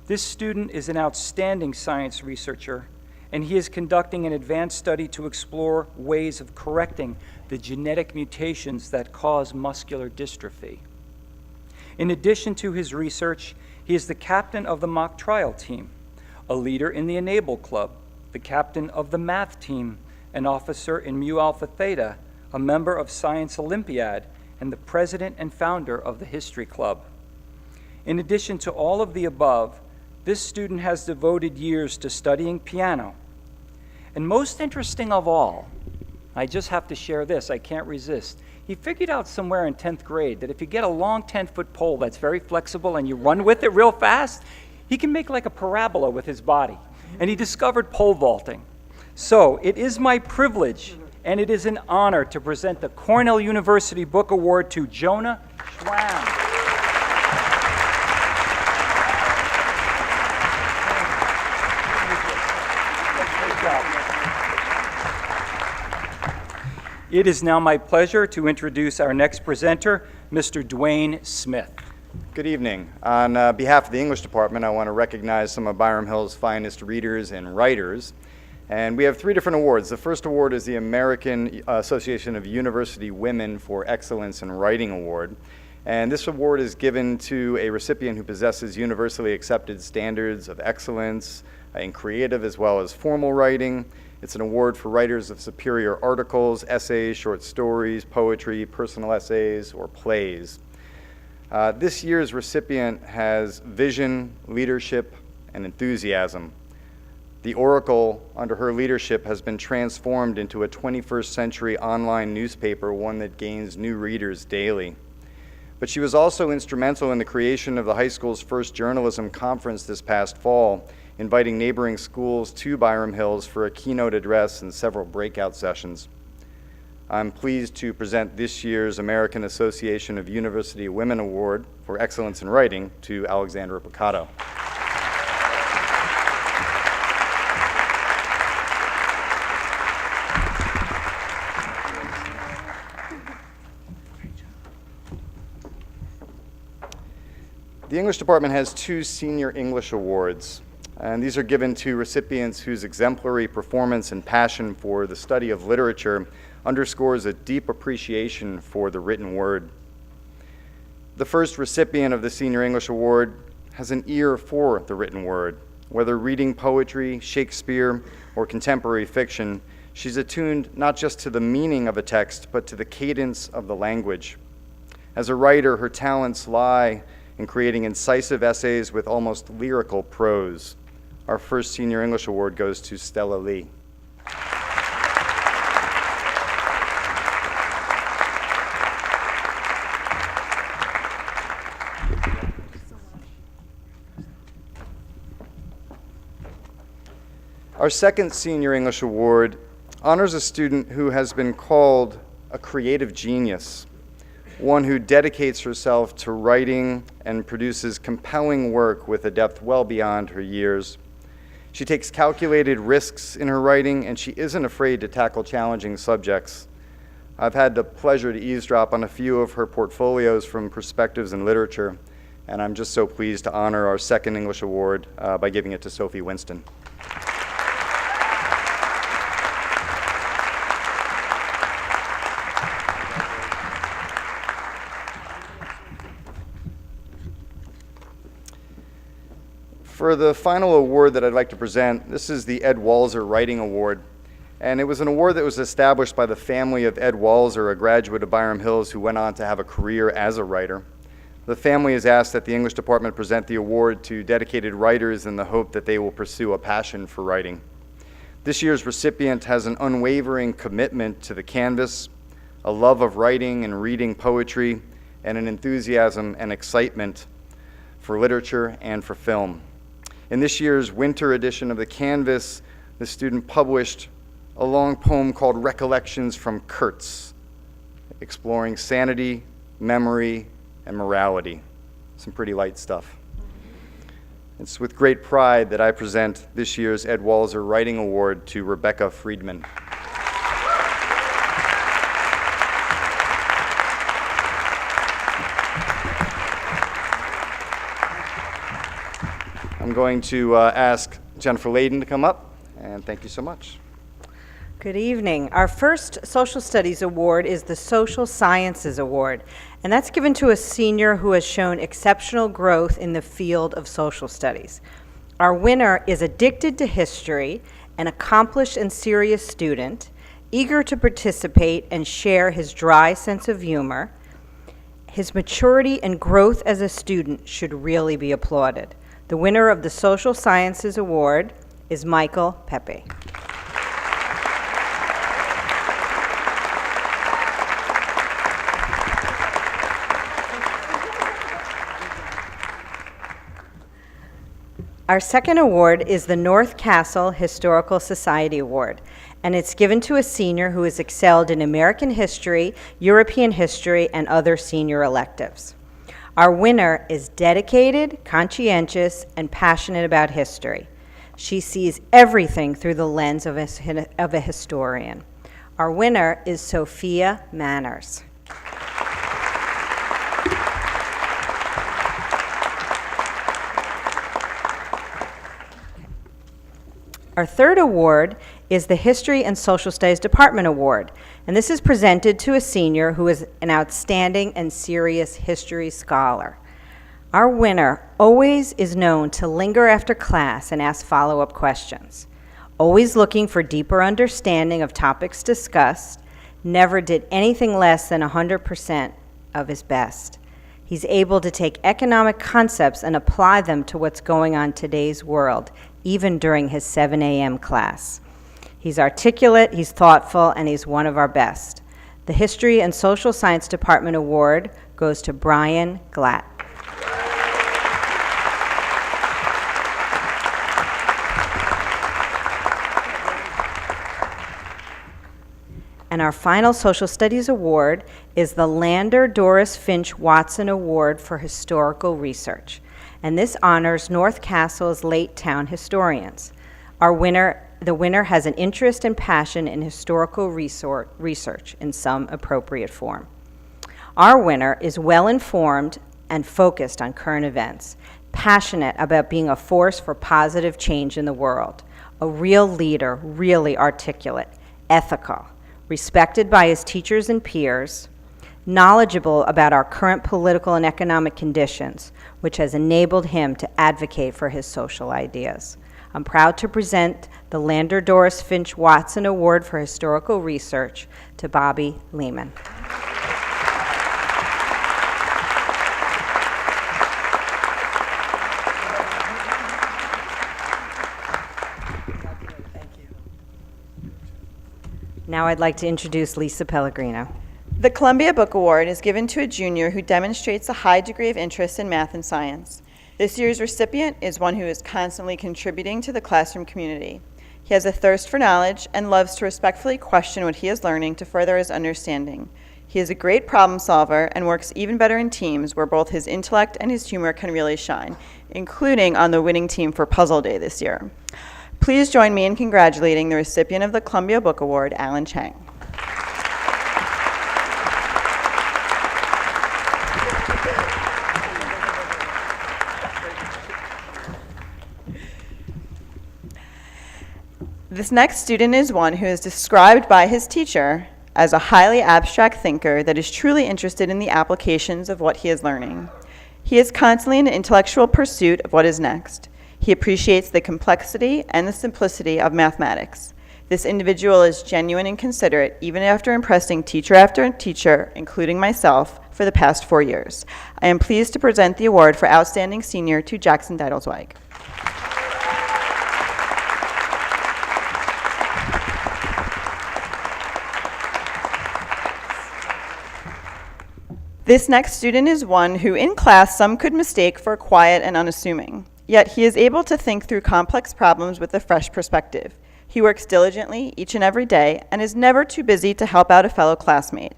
This student is an outstanding science researcher, and he is conducting an advanced study to explore ways of correcting the genetic mutations that cause muscular dystrophy. In addition to his research, he is the captain of the mock trial team, a leader in the Enable Club, the captain of the math team, an officer in Mu Alpha Theta, a member of Science Olympiad, and the president and founder of the History Club. In addition to all of the above, this student has devoted years to studying piano. And most interesting of all, I just have to share this, I can't resist. He figured out somewhere in 10th grade that if you get a long 10-foot pole that's very flexible and you run with it real fast, he can make like a parabola with his body. And he discovered pole vaulting. So it is my privilege and it is an honor to present the Cornell University Book Award to Jonah Schwamm. It is now my pleasure to introduce our next presenter, Mr. Dwayne Smith. Good evening. On behalf of the English department, I want to recognize some of Byram Hill's finest readers and writers. And we have 3 different awards. The first award is the American Association of University Women for Excellence in Writing Award. And this award is given to a recipient who possesses universally accepted standards of excellence in creative as well as formal writing. It's an award for writers of superior articles, essays, short stories, poetry, personal essays, or plays. This year's recipient has vision, leadership, and enthusiasm. The Oracle, under her leadership, has been transformed into a 21st century online newspaper, one that gains new readers daily. But she was also instrumental in the creation of the high school's first journalism conference this past fall, inviting neighboring schools to Byram Hills for a keynote address and several breakout sessions. I'm pleased to present this year's American Association of University Women Award for Excellence in Writing to Alexandra Piccato. The English department has 2 senior English awards, and these are given to recipients whose exemplary performance and passion for the study of literature underscores a deep appreciation for the written word. The first recipient of the Senior English Award has an ear for the written word. Whether reading poetry, Shakespeare, or contemporary fiction, she's attuned not just to the meaning of a text, but to the cadence of the language. As a writer, her talents lie in creating incisive essays with almost lyrical prose. Our first Senior English Award goes to Stella Lee. Our second Senior English Award honors a student who has been called a creative genius, one who dedicates herself to writing and produces compelling work with a depth well beyond her years. She takes calculated risks in her writing, and she isn't afraid to tackle challenging subjects. I've had the pleasure to eavesdrop on a few of her portfolios from Perspectives in Literature, and I'm just so pleased to honor our second English Award by giving it to Sophie Winston. For the final award that I'd like to present, this is the Ed Walzer Writing Award. And it was an award that was established by the family of Ed Walzer, a graduate of Byram Hills who went on to have a career as a writer. The family has asked that the English department present the award to dedicated writers in the hope that they will pursue a passion for writing. This year's recipient has an unwavering commitment to the canvas, a love of writing and reading poetry, and an enthusiasm and excitement for literature and for film. In this year's winter edition of the Canvas, the student published a long poem called Recollections from Kurtz, exploring sanity, memory, and morality. Some pretty light stuff. It's with great pride that I present this year's Ed Walzer Writing Award to Rebecca Friedman. I'm going to ask Jennifer Layden to come up, and thank you so much. Good evening. Our first Social Studies Award is the Social Sciences Award, and that's given to a senior who has shown exceptional growth in the field of social studies. Our winner is addicted to history, an accomplished and serious student, eager to participate and share his dry sense of humor. His maturity and growth as a student should really be applauded. The winner of the Social Sciences Award is Michael Pepe. Our second award is the North Castle Historical Society Award, and it's given to a senior who has excelled in American history, European history, and other senior electives. Our winner is dedicated, conscientious, and passionate about history. She sees everything through the lens of a historian. Our winner is Sophia Manners. Our third award is the History and Social Studies Department Award, and this is presented to a senior who is an outstanding and serious history scholar. Our winner always is known to linger after class and ask follow-up questions, always looking for deeper understanding of topics discussed, never did anything less than 100% of his best. He's able to take economic concepts and apply them to what's going on in today's world, even during his 7 a.m. class. He's articulate, he's thoughtful, and he's one of our best. The History and Social Science Department Award goes to Brian Glatt. And our final Social Studies Award is the Lander Doris Finch Watson Award for Historical Research. And this honors North Castle's late town historians. The winner has an interest and passion in historical research in some appropriate form. Our winner is well-informed and focused on current events, passionate about being a force for positive change in the world, a real leader, really articulate, ethical, respected by his teachers and peers, knowledgeable about our current political and economic conditions, which has enabled him to advocate for his social ideas. I'm proud to present the Lander Doris Finch Watson Award for Historical Research to Bobby Lehman. Now I'd like to introduce Lisa Pellegrino. The Columbia Book Award is given to a junior who demonstrates a high degree of interest in math and science. This year's recipient is one who is constantly contributing to the classroom community. He has a thirst for knowledge and loves to respectfully question what he is learning to further his understanding. He is a great problem solver and works even better in teams where both his intellect and his humor can really shine, including on the winning team for Puzzle Day this year. Please join me in congratulating the recipient of the Columbia Book Award, Alan Chang. This next student is one who is described by his teacher as a highly abstract thinker that is truly interested in the applications of what he is learning. He is constantly in an intellectual pursuit of what is next. He appreciates the complexity and the simplicity of mathematics. This individual is genuine and considerate, even after impressing teacher after teacher, including myself, for the past 4 years. I am pleased to present the award for Outstanding Senior to Jackson Deidelsweig. This next student is one who in class some could mistake for quiet and unassuming, yet he is able to think through complex problems with a fresh perspective. He works diligently each and every day and is never too busy to help out a fellow classmate.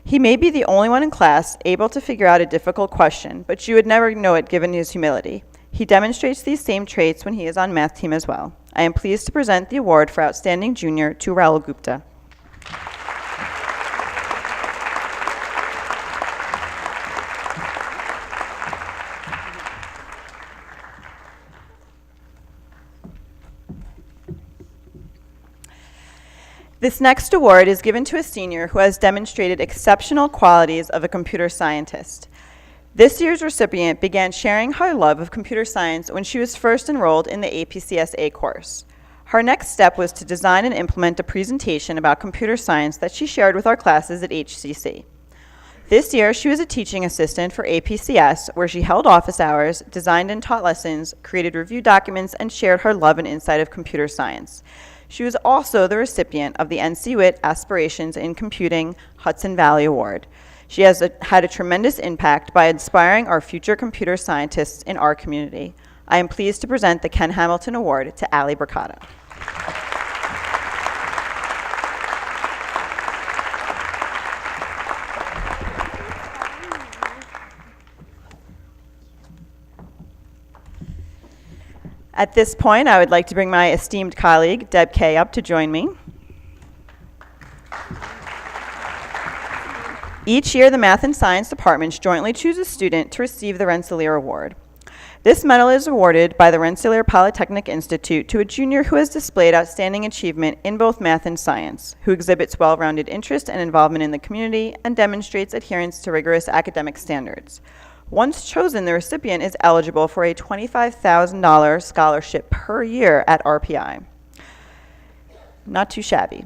He may be the only one in class able to figure out a difficult question, but you would never know it given his humility. He demonstrates these same traits when he is on math team as well. I am pleased to present the award for Outstanding Junior to Raul Gupta. This next award is given to a senior who has demonstrated exceptional qualities of a computer scientist. This year's recipient began sharing her love of computer science when she was first enrolled in the APCSA course. Her next step was to design and implement a presentation about computer science that she shared with our classes at HCC. This year, she was a teaching assistant for APCS, where she held office hours, designed and taught lessons, created review documents, and shared her love and insight of computer science. She was also the recipient of the NC WIT Aspirations in Computing Hudson Valley Award. She has had a tremendous impact by inspiring our future computer scientists in our community. I am pleased to present the Ken Hamilton Award to Allie Bricata. At this point, I would like to bring my esteemed colleague, Deb Kay, up to join me. Each year, the Math and Science departments jointly choose a student to receive the Rensselaer Award. This medal is awarded by the Rensselaer Polytechnic Institute to a junior who has displayed outstanding achievement in both math and science, who exhibits well-rounded interest and involvement in the community, and demonstrates adherence to rigorous academic standards. Once chosen, the recipient is eligible for a $25,000 scholarship per year at RPI. Not too shabby.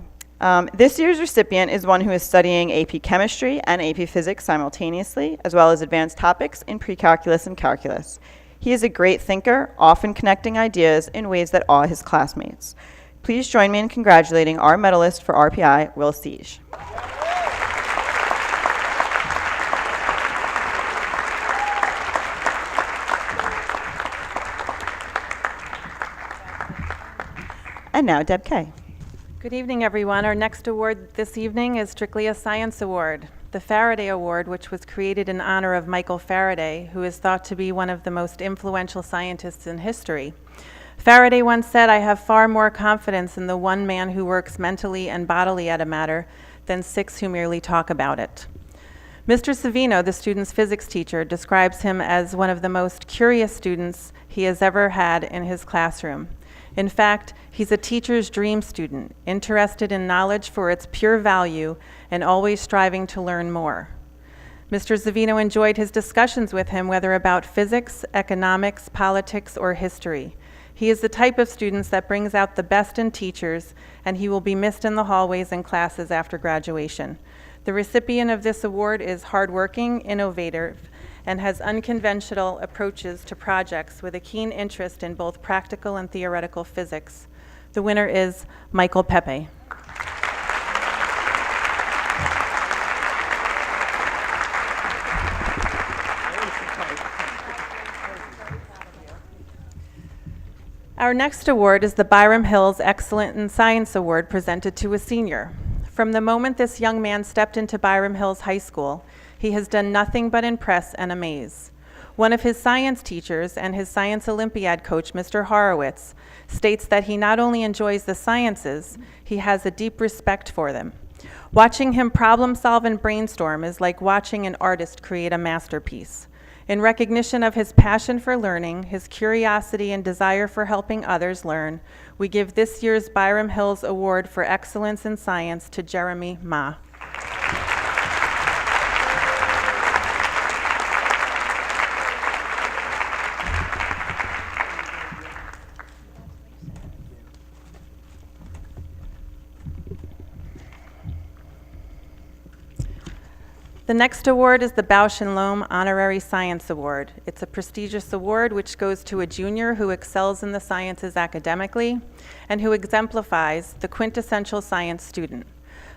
This year's recipient is one who is studying AP Chemistry and AP Physics simultaneously, as well as advanced topics in pre-calculus and calculus. He is a great thinker, often connecting ideas in ways that awe his classmates. Please join me in congratulating our medalist for RPI, Will Siege. And now, Deb Kay. Good evening, everyone. Our next award this evening is strictly a science award, the Faraday Award, which was created in honor of Michael Faraday, who is thought to be one of the most influential scientists in history. Faraday once said, "I have far more confidence in the one man who works mentally and bodily at a matter than 6 who merely talk about it." Mr. Savino, the student's physics teacher, describes him as one of the most curious students he has ever had in his classroom. In fact, he's a teacher's dream student, interested in knowledge for its pure value and always striving to learn more. Mr. Savino enjoyed his discussions with him, whether about physics, economics, politics, or history. He is the type of student that brings out the best in teachers, and he will be missed in the hallways and classes after graduation. The recipient of this award is hardworking, innovative, and has unconventional approaches to projects with a keen interest in both practical and theoretical physics. The winner is Michael Pepe. Our next award is the Byram Hills Excellent in Science Award, presented to a senior. From the moment this young man stepped into Byram Hills High School, he has done nothing but impress and amaze. One of his science teachers and his science Olympiad coach, Mr. Horowitz, states that he not only enjoys the sciences, he has a deep respect for them. Watching him problem solve and brainstorm is like watching an artist create a masterpiece. In recognition of his passion for learning, his curiosity and desire for helping others learn, we give this year's Byram Hills Award for Excellence in Science to Jeremy Ma. The next award is the Bausch and Lomb Honorary Science Award. It's a prestigious award which goes to a junior who excels in the sciences academically and who exemplifies the quintessential science student.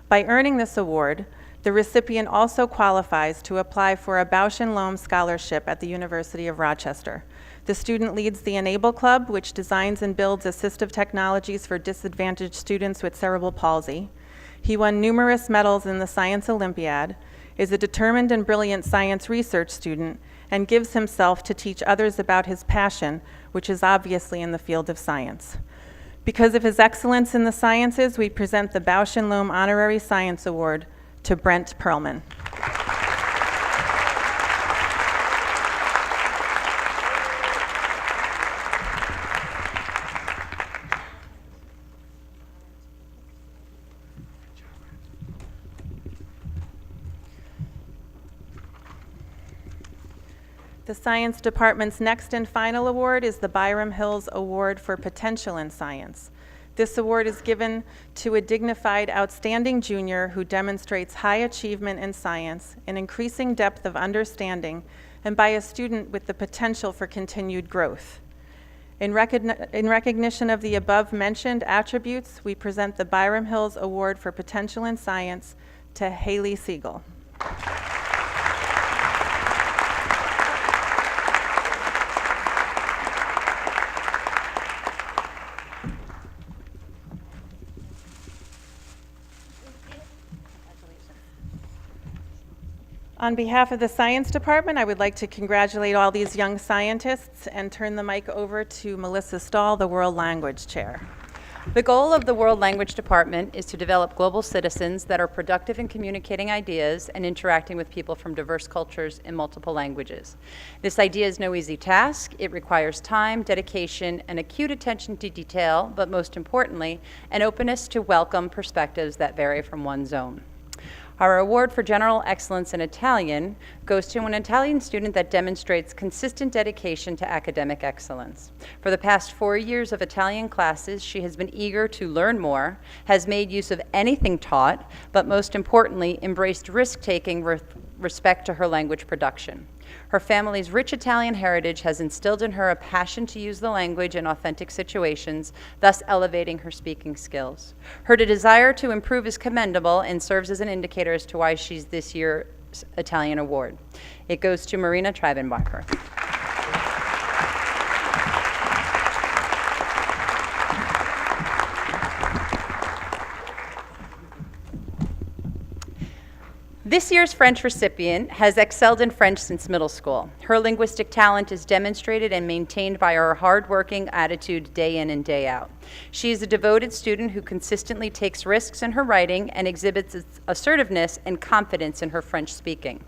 By earning this award, the recipient also qualifies to apply for a Bausch and Lomb scholarship at the University of Rochester. The student leads the Enable Club, which designs and builds assistive technologies for disadvantaged students with cerebral palsy. He won numerous medals in the Science Olympiad, is a determined and brilliant science research student, and gives himself to teach others about his passion, which is obviously in the field of science. Because of his excellence in the sciences, we present the Bausch and Lomb Honorary Science Award to Brent Perlman. The Science Department's next and final award is the Byram Hills Award for Potential in Science. This award is given to a dignified, outstanding junior who demonstrates high achievement in science, an increasing depth of understanding, and by a student with the potential for continued growth. In recognition of the above-mentioned attributes, we present the Byram Hills Award for Potential in Science to Haley Siegel. On behalf of the Science Department, I would like to congratulate all these young scientists and turn the mic over to Melissa Stahl, the World Language Chair. The goal of the World Language Department is to develop global citizens that are productive in communicating ideas and interacting with people from diverse cultures in multiple languages. This idea is no easy task. It requires time, dedication, and acute attention to detail, but most importantly, an openness to welcome perspectives that vary from one's own. Our award for General Excellence in Italian goes to an Italian student that demonstrates consistent dedication to academic excellence. For the past 4 years of Italian classes, she has been eager to learn more, has made use of anything taught, but most importantly, embraced risk-taking with respect to her language production. Her family's rich Italian heritage has instilled in her a passion to use the language in authentic situations, thus elevating her speaking skills. Her desire to improve is commendable and serves as an indicator as to why she's this year's Italian award. It goes to Marina Treibenbacher. This year's French recipient has excelled in French since middle school. Her linguistic talent is demonstrated and maintained by her hardworking attitude day in and day out. She is a devoted student who consistently takes risks in her writing and exhibits assertiveness and confidence in her French speaking.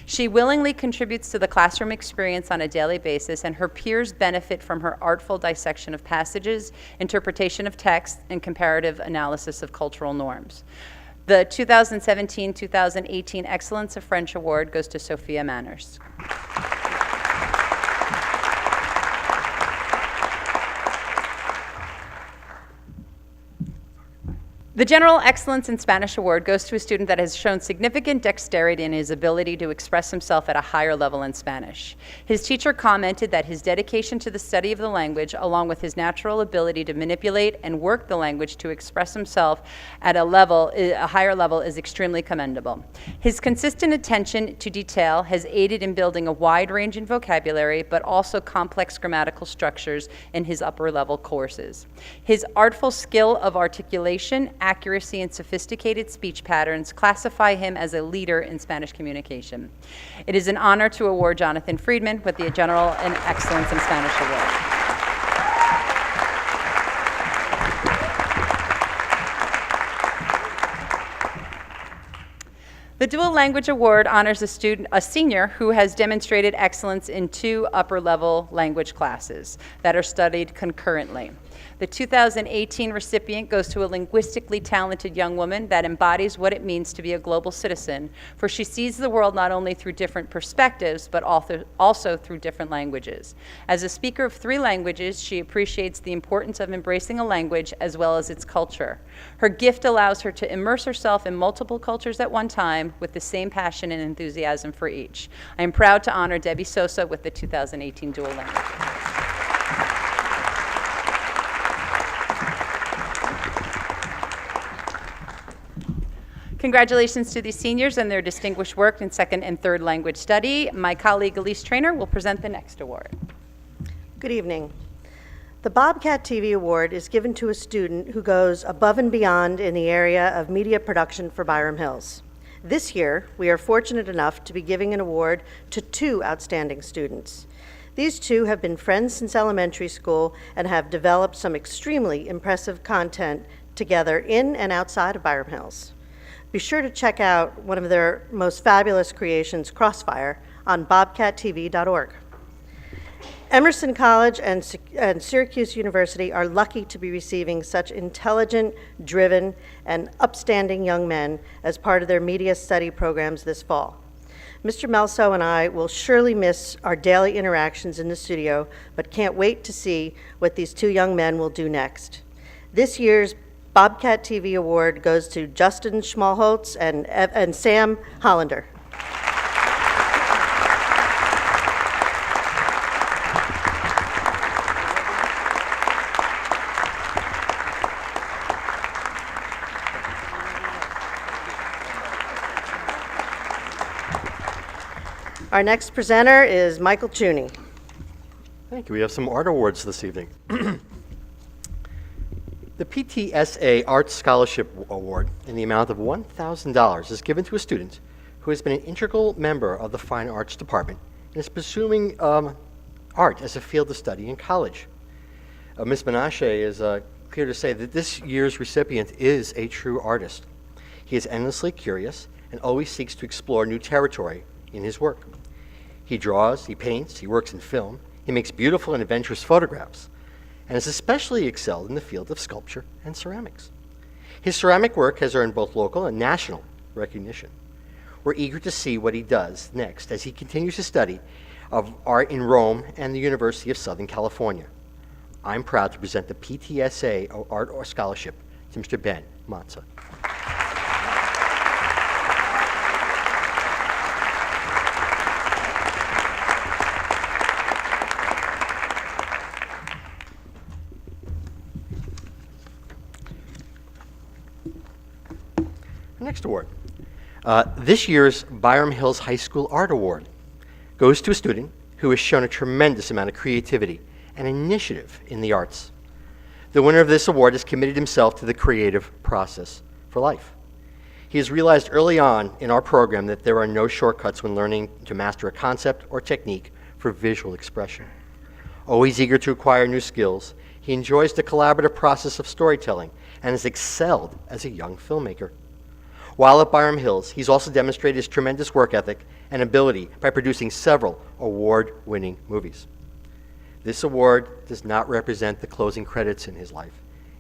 She willingly contributes to the classroom experience on a daily basis, and her peers benefit from her artful dissection of passages, interpretation of text, and comparative analysis of cultural norms. The 2017-2018 Excellence of French Award goes to Sophia Manners. The General Excellence in Spanish Award goes to a student that has shown significant dexterity in his ability to express himself at a higher level in Spanish. His teacher commented that his dedication to the study of the language, along with his natural ability to manipulate and work the language to express himself at a higher level, is extremely commendable. His consistent attention to detail has aided in building a wide range in vocabulary, but also complex grammatical structures in his upper level courses. His artful skill of articulation, accuracy, and sophisticated speech patterns classify him as a leader in Spanish communication. It is an honor to award Jonathan Friedman with the General and Excellence in Spanish Award. The Dual Language Award honors a senior who has demonstrated excellence in 2 upper-level language classes that are studied concurrently. The 2018 recipient goes to a linguistically talented young woman that embodies what it means to be a global citizen, for she sees the world not only through different perspectives, but also through different languages. As a speaker of 3 languages, she appreciates the importance of embracing a language as well as its culture. Her gift allows her to immerse herself in multiple cultures at one time with the same passion and enthusiasm for each. I am proud to honor Debbie Sosa with the 2018 Dual Language Award. Congratulations to these seniors and their distinguished work in second and third language study. My colleague Elise Traynor will present the next award. Good evening. The Bobcat TV Award is given to a student who goes above and beyond in the area of media production for Byram Hills. This year, we are fortunate enough to be giving an award to 2 outstanding students. These 2 have been friends since elementary school and have developed some extremely impressive content together in and outside of Byram Hills. Be sure to check out one of their most fabulous creations, Crossfire, on BobcatTV.org. Emerson College and Syracuse University are lucky to be receiving such intelligent, driven, and upstanding young men as part of their media study programs this fall. Mr. Melso and I will surely miss our daily interactions in the studio, but can't wait to see what these 2 young men will do next. This year's Bobcat TV Award goes to Justin Schmalholtz and Sam Hollander. Our next presenter is Michael Chuney. Thank you. We have some art awards this evening. The PTSA Art Scholarship Award in the amount of $1,000 is given to a student who has been an integral member of the Fine Arts Department and is pursuing art as a field of study in college. Ms. Menashe is clear to say that this year's recipient is a true artist. He is endlessly curious and always seeks to explore new territory in his work. He draws, he paints, he works in film, he makes beautiful and adventurous photographs, and has especially excelled in the field of sculpture and ceramics. His ceramic work has earned both local and national recognition. We're eager to see what he does next as he continues his study of art in Rome and the University of Southern California. I'm proud to present the PTSA Art or Scholarship to Mr. Ben Matza. Next award. This year's Byram Hills High School Art Award goes to a student who has shown a tremendous amount of creativity and initiative in the arts. The winner of this award has committed himself to the creative process for life. He has realized early on in our program that there are no shortcuts when learning to master a concept or technique for visual expression. Always eager to acquire new skills, he enjoys the collaborative process of storytelling and has excelled as a young filmmaker. While at Byram Hills, he's also demonstrated his tremendous work ethic and ability by producing several award-winning movies. This award does not represent the closing credits in his life.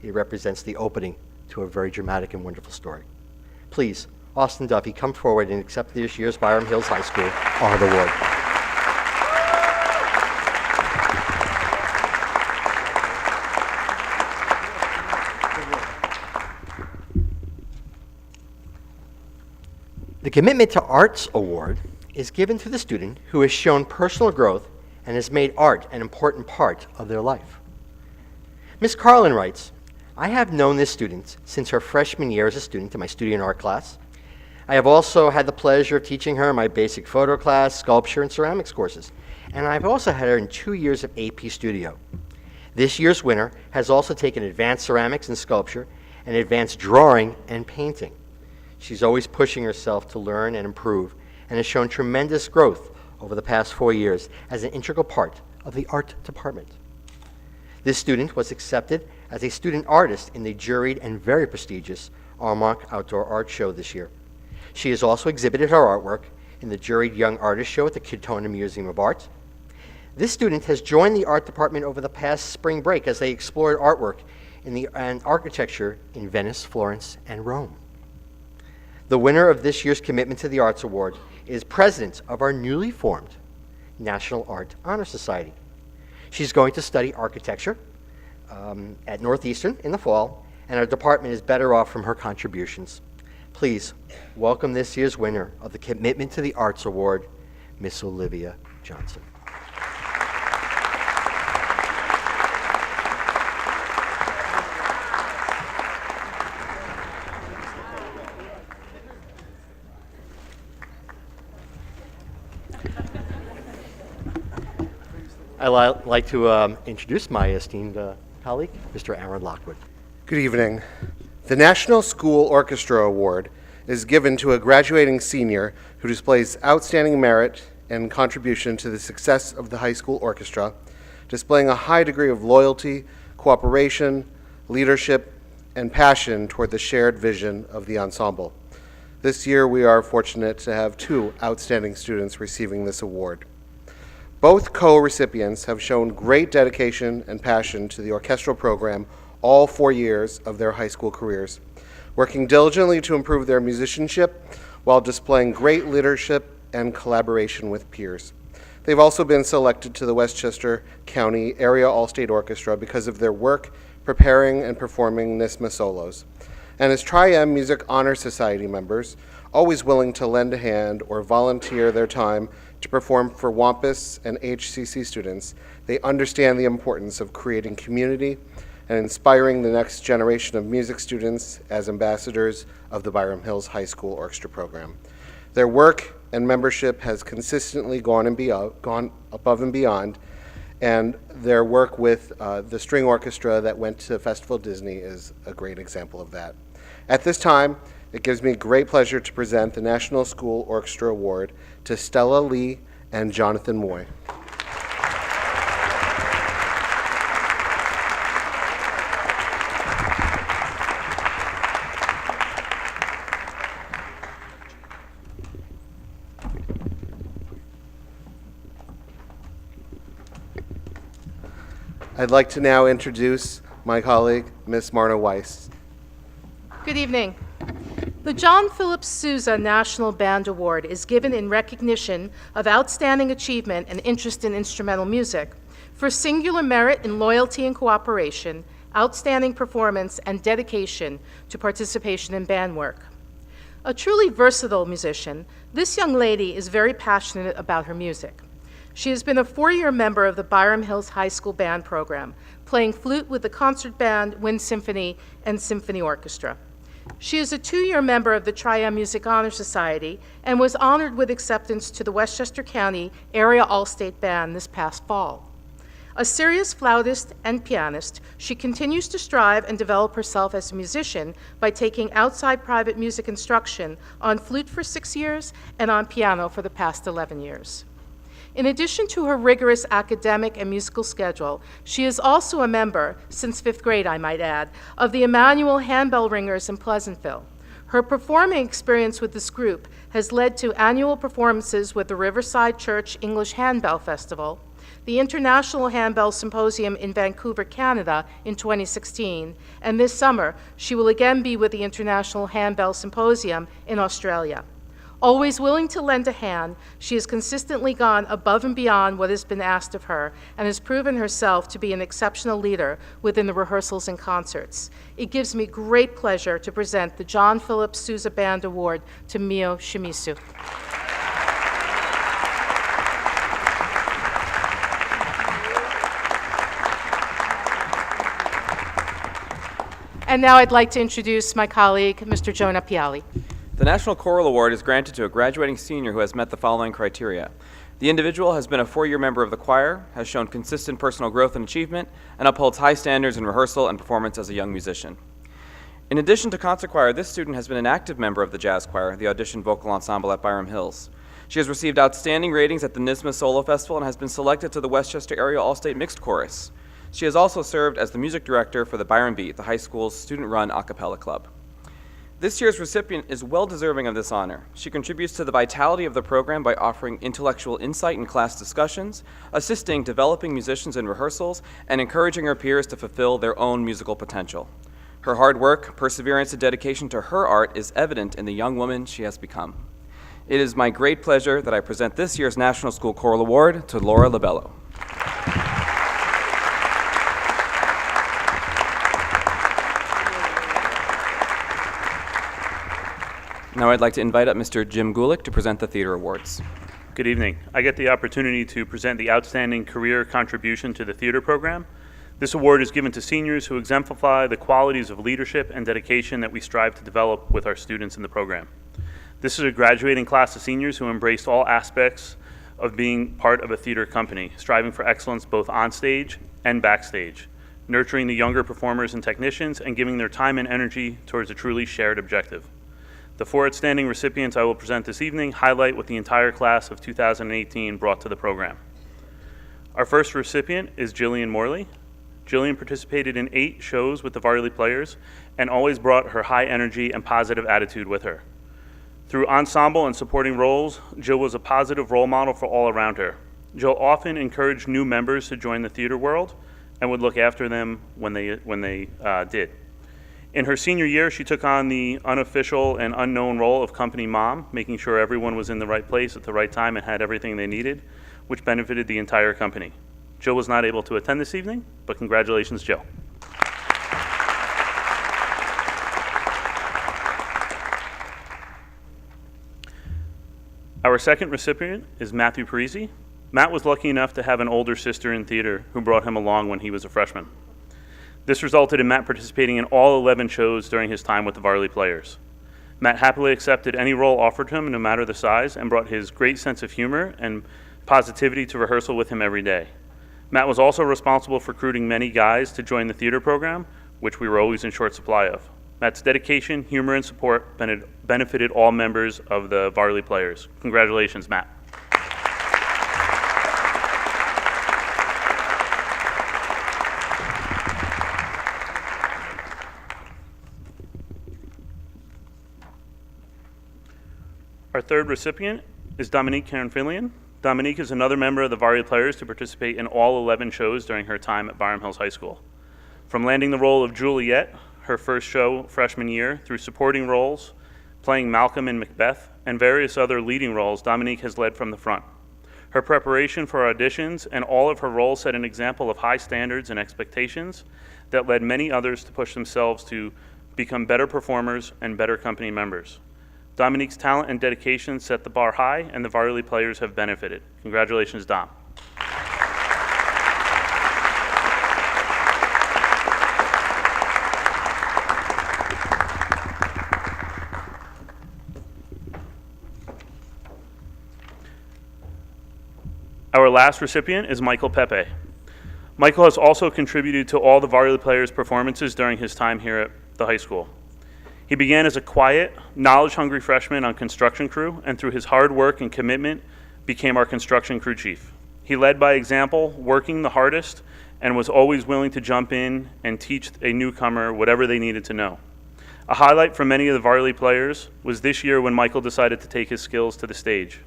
It represents the opening to a very dramatic and wonderful story. Please, Austin Duffy, come forward and accept this year's Byram Hills High School Art Award. The Commitment to Arts Award is given to the student who has shown personal growth and has made art an important part of their life. Ms. Carlin writes, I have known this student since her freshman year as a student in my studio and art class. I have also had the pleasure of teaching her my basic photo class, sculpture, and ceramics courses, and I've also had her in 2 years of AP Studio. This year's winner has also taken advanced ceramics and sculpture and advanced drawing and painting. She's always pushing herself to learn and improve and has shown tremendous growth over the past 4 years as an integral part of the art department. This student was accepted as a student artist in the juried and very prestigious Armonk Outdoor Art Show this year. She has also exhibited her artwork in the juried Young Artist Show at the Kitona Museum of Art. This student has joined the art department over the past spring break as they explored artwork and architecture in Venice, Florence, and Rome. The winner of this year's Commitment to the Arts Award is president of our newly formed National Art Honor Society. She's going to study architecture at Northeastern in the fall, and our department is better off from her contributions. Please welcome this year's winner of the Commitment to the Arts Award, Miss Olivia Johnson. I'd like to introduce my esteemed colleague, Mr. Aaron Lockwood. Good evening. The National School Orchestra Award is given to a graduating senior who displays outstanding merit and contribution to the success of the high school orchestra, displaying a high degree of loyalty, cooperation, leadership, and passion toward the shared vision of the ensemble. This year, we are fortunate to have 2 outstanding students receiving this award. Both co-recipients have shown great dedication and passion to the orchestral program all 4 years of their high school careers, working diligently to improve their musicianship while displaying great leadership and collaboration with peers. They've also been selected to the Westchester County Area All-State Orchestra because of their work preparing and performing NISMA solos. And as Tri-M Music Honor Society members, always willing to lend a hand or volunteer their time to perform for WAMPUS and HCC students, they understand the importance of creating community and inspiring the next generation of music students as ambassadors of the Byram Hills High School Orchestra program. Their work and membership has consistently gone above and beyond, and their work with the string orchestra that went to Festival Disney is a great example of that. At this time, it gives me great pleasure to present the National School Orchestra Award to Stella Lee and Jonathan Moy. I'd like to now introduce my colleague, Ms. Marna Weiss. Good evening. The John Philip Sousa National Band Award is given in recognition of outstanding achievement and interest in instrumental music, for singular merit in loyalty and cooperation, outstanding performance, and dedication to participation in band work. A truly versatile musician, this young lady is very passionate about her music. She has been a 4-year member of the Byram Hills High School Band Program, playing flute with the concert band, wind symphony, and symphony orchestra. She is a 2-year member of the Triad Music Honor Society and was honored with acceptance to the Westchester County Area All-State Band this past fall. A serious flautist and pianist, she continues to strive and develop herself as a musician by taking outside private music instruction on flute for 6 years and on piano for the past 11 years. In addition to her rigorous academic and musical schedule, she is also a member, since 5th grade I might add, of the Emmanuel Handbell Ringers in Pleasantville. Her performing experience with this group has led to annual performances with the Riverside Church English Handbell Festival, the International Handbell Symposium in Vancouver, Canada in 2016, and this summer she will again be with the International Handbell Symposium in Australia. Always willing to lend a hand, she has consistently gone above and beyond what has been asked of her and has proven herself to be an exceptional leader within the rehearsals and concerts. It gives me great pleasure to present the John Philip Sousa Band Award to Mio Shimizu. And now I'd like to introduce my colleague, Mr. Jonah Piali. The National Choral Award is granted to a graduating senior who has met the following criteria. The individual has been a 4-year member of the choir, has shown consistent personal growth and achievement, and upholds high standards in rehearsal and performance as a young musician. In addition to concert choir, this student has been an active member of the jazz choir, the audition vocal ensemble at Byram Hills. She has received outstanding ratings at the NYSSMA Solo Festival and has been selected to the Westchester Area All-State Mixed Chorus. She has also served as the music director for the Byram Beat, the high school's student-run a cappella club. This year's recipient is well deserving of this honor. She contributes to the vitality of the program by offering intellectual insight in class discussions, assisting developing musicians in rehearsals, and encouraging her peers to fulfill their own musical potential. Her hard work, perseverance, and dedication to her art is evident in the young woman she has become. It is my great pleasure that I present this year's National School Choral Award to Laura Labello. Now I'd like to invite up Mr. Jim Gulick to present the Theater Awards. Good evening. I get the opportunity to present the Outstanding Career Contribution to the Theater Program. This award is given to seniors who exemplify the qualities of leadership and dedication that we strive to develop with our students in the program. This is a graduating class of seniors who embraced all aspects of being part of a theater company, striving for excellence both on stage and backstage, nurturing the younger performers and technicians, and giving their time and energy towards a truly shared objective. The 4 outstanding recipients I will present this evening highlight what the entire class of 2018 brought to the program. Our first recipient is Jillian Morley. Jillian participated in 8 shows with the Varley Players and always brought her high energy and positive attitude with her. Through ensemble and supporting roles, Jill was a positive role model for all around her. Jill often encouraged new members to join the theater world and would look after them when they did. In her senior year, she took on the unofficial and unknown role of company mom, making sure everyone was in the right place at the right time and had everything they needed, which benefited the entire company. Jill was not able to attend this evening, but congratulations, Jill. Our second recipient is Matthew Parisi. Matt was lucky enough to have an older sister in theater who brought him along when he was a freshman. This resulted in Matt participating in all 11 shows during his time with the Varley Players. Matt happily accepted any role offered him, no matter the size, and brought his great sense of humor and positivity to rehearsal with him every day. Matt was also responsible for recruiting many guys to join the theater program, which we were always in short supply of. Matt's dedication, humor, and support benefited all members of the Varley Players. Congratulations, Matt. Our third recipient is Dominique Caronfillion. Dominique is another member of the Varley Players to participate in all 11 shows during her time at Byram Hills High School. From landing the role of Juliet, her first show freshman year, through supporting roles, playing Malcolm in Macbeth, and various other leading roles, Dominique has led from the front. Her preparation for auditions and all of her roles set an example of high standards and expectations that led many others to push themselves to become better performers and better company members. Dominique's talent and dedication set the bar high, and the Varley Players have benefited. Congratulations, Dom. Our last recipient is Michael Pepe. Michael has also contributed to all the Varley Players' performances during his time here at the high school. He began as a quiet, knowledge-hungry freshman on construction crew, and through his hard work and commitment, became our construction crew chief. He led by example, working the hardest, and was always willing to jump in and teach a newcomer whatever they needed to know. A highlight for many of the Varley Players was this year when Michael decided to take his skills to the stage.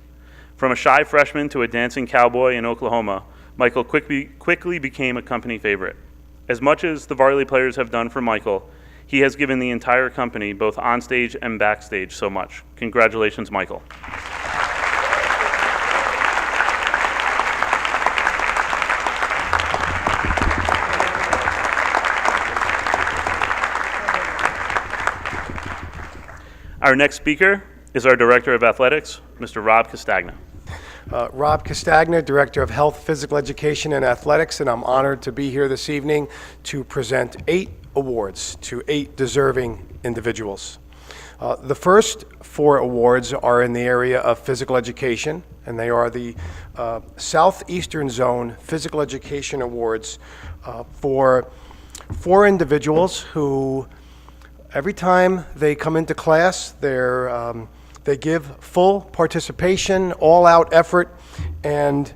From a shy freshman to a dancing cowboy in Oklahoma, Michael quickly became a company favorite. As much as the Varley Players have done for Michael, he has given the entire company, both onstage and backstage, so much. Congratulations, Michael. Our next speaker is our Director of Athletics, Mr. Rob Castagna. Rob Castagna, Director of Health, Physical Education, and Athletics, and I'm honored to be here this evening to present 8 awards to 8 deserving individuals. The first 4 awards are in the area of physical education, and they are the Southeastern Zone Physical Education Awards for 4 individuals who, every time they come into class, they give full participation, all-out effort, and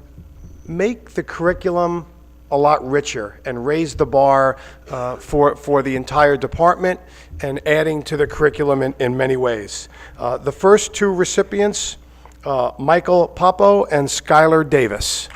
make the curriculum a lot richer and raise the bar for the entire department and adding to the curriculum in many ways. The first 2 recipients, Michael Papo and Skylar Davis.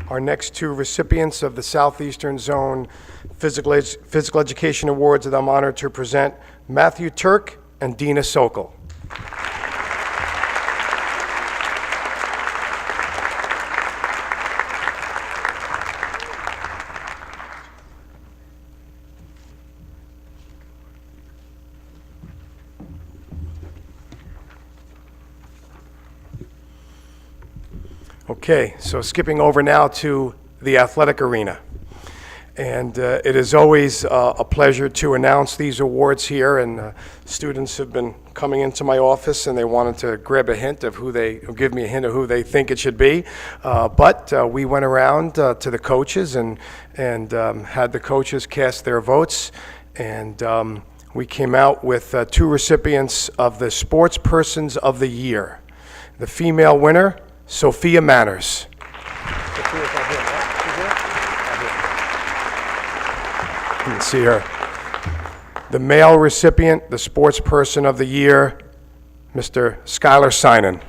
Our next 2 recipients of the Southeastern Zone Physical Education Awards that I'm honored to present, Matthew Turk and Dina Sokol. Okay, so skipping over now to the athletic arena. And it is always a pleasure to announce these awards here, and students have been coming into my office and they wanted to grab a hint of give me a hint of who they think it should be. But we went around to the coaches and had the coaches cast their votes, and we came out with 2 recipients of the Sports Persons of the Year. The female winner, Sophia Manners. You can see her. The male recipient, the Sports Person of the Year, Mr. Skylar Sinan.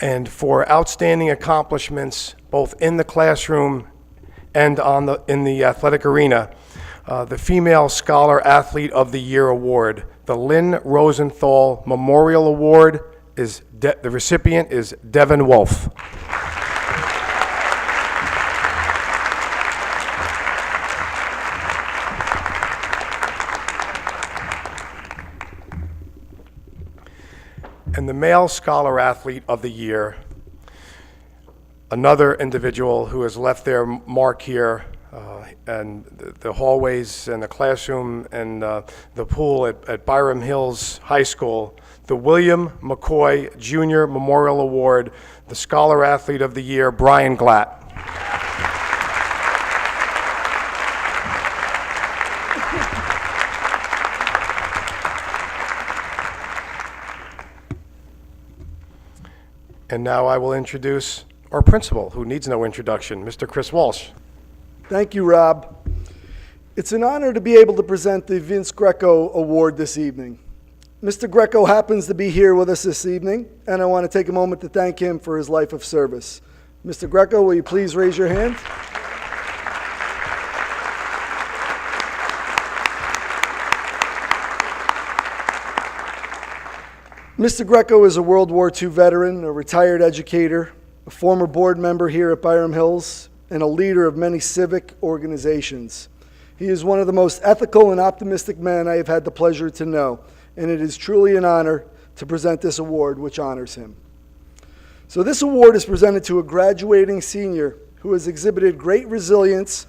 And for outstanding accomplishments, both in the classroom and in the athletic arena, the Female Scholar Athlete of the Year Award, the Lynn Rosenthal Memorial Award, the recipient is Devin Wolf. And the Male Scholar Athlete of the Year, another individual who has left their mark here, and the hallways and the classroom and the pool at Byram Hills High School, the William McCoy Jr. Memorial Award, the Scholar Athlete of the Year, Brian Glatt. And now I will introduce our principal, who needs no introduction, Mr. Chris Walsh. Thank you, Rob. It's an honor to be able to present the Vince Greco Award this evening. Mr. Greco happens to be here with us this evening, and I want to take a moment to thank him for his life of service. Mr. Greco, will you please raise your hand? Mr. Greco is a World War II veteran, a retired educator, a former board member here at Byram Hills, and a leader of many civic organizations. He is one of the most ethical and optimistic men I have had the pleasure to know, and it is truly an honor to present this award, which honors him. So this award is presented to a graduating senior who has exhibited great resilience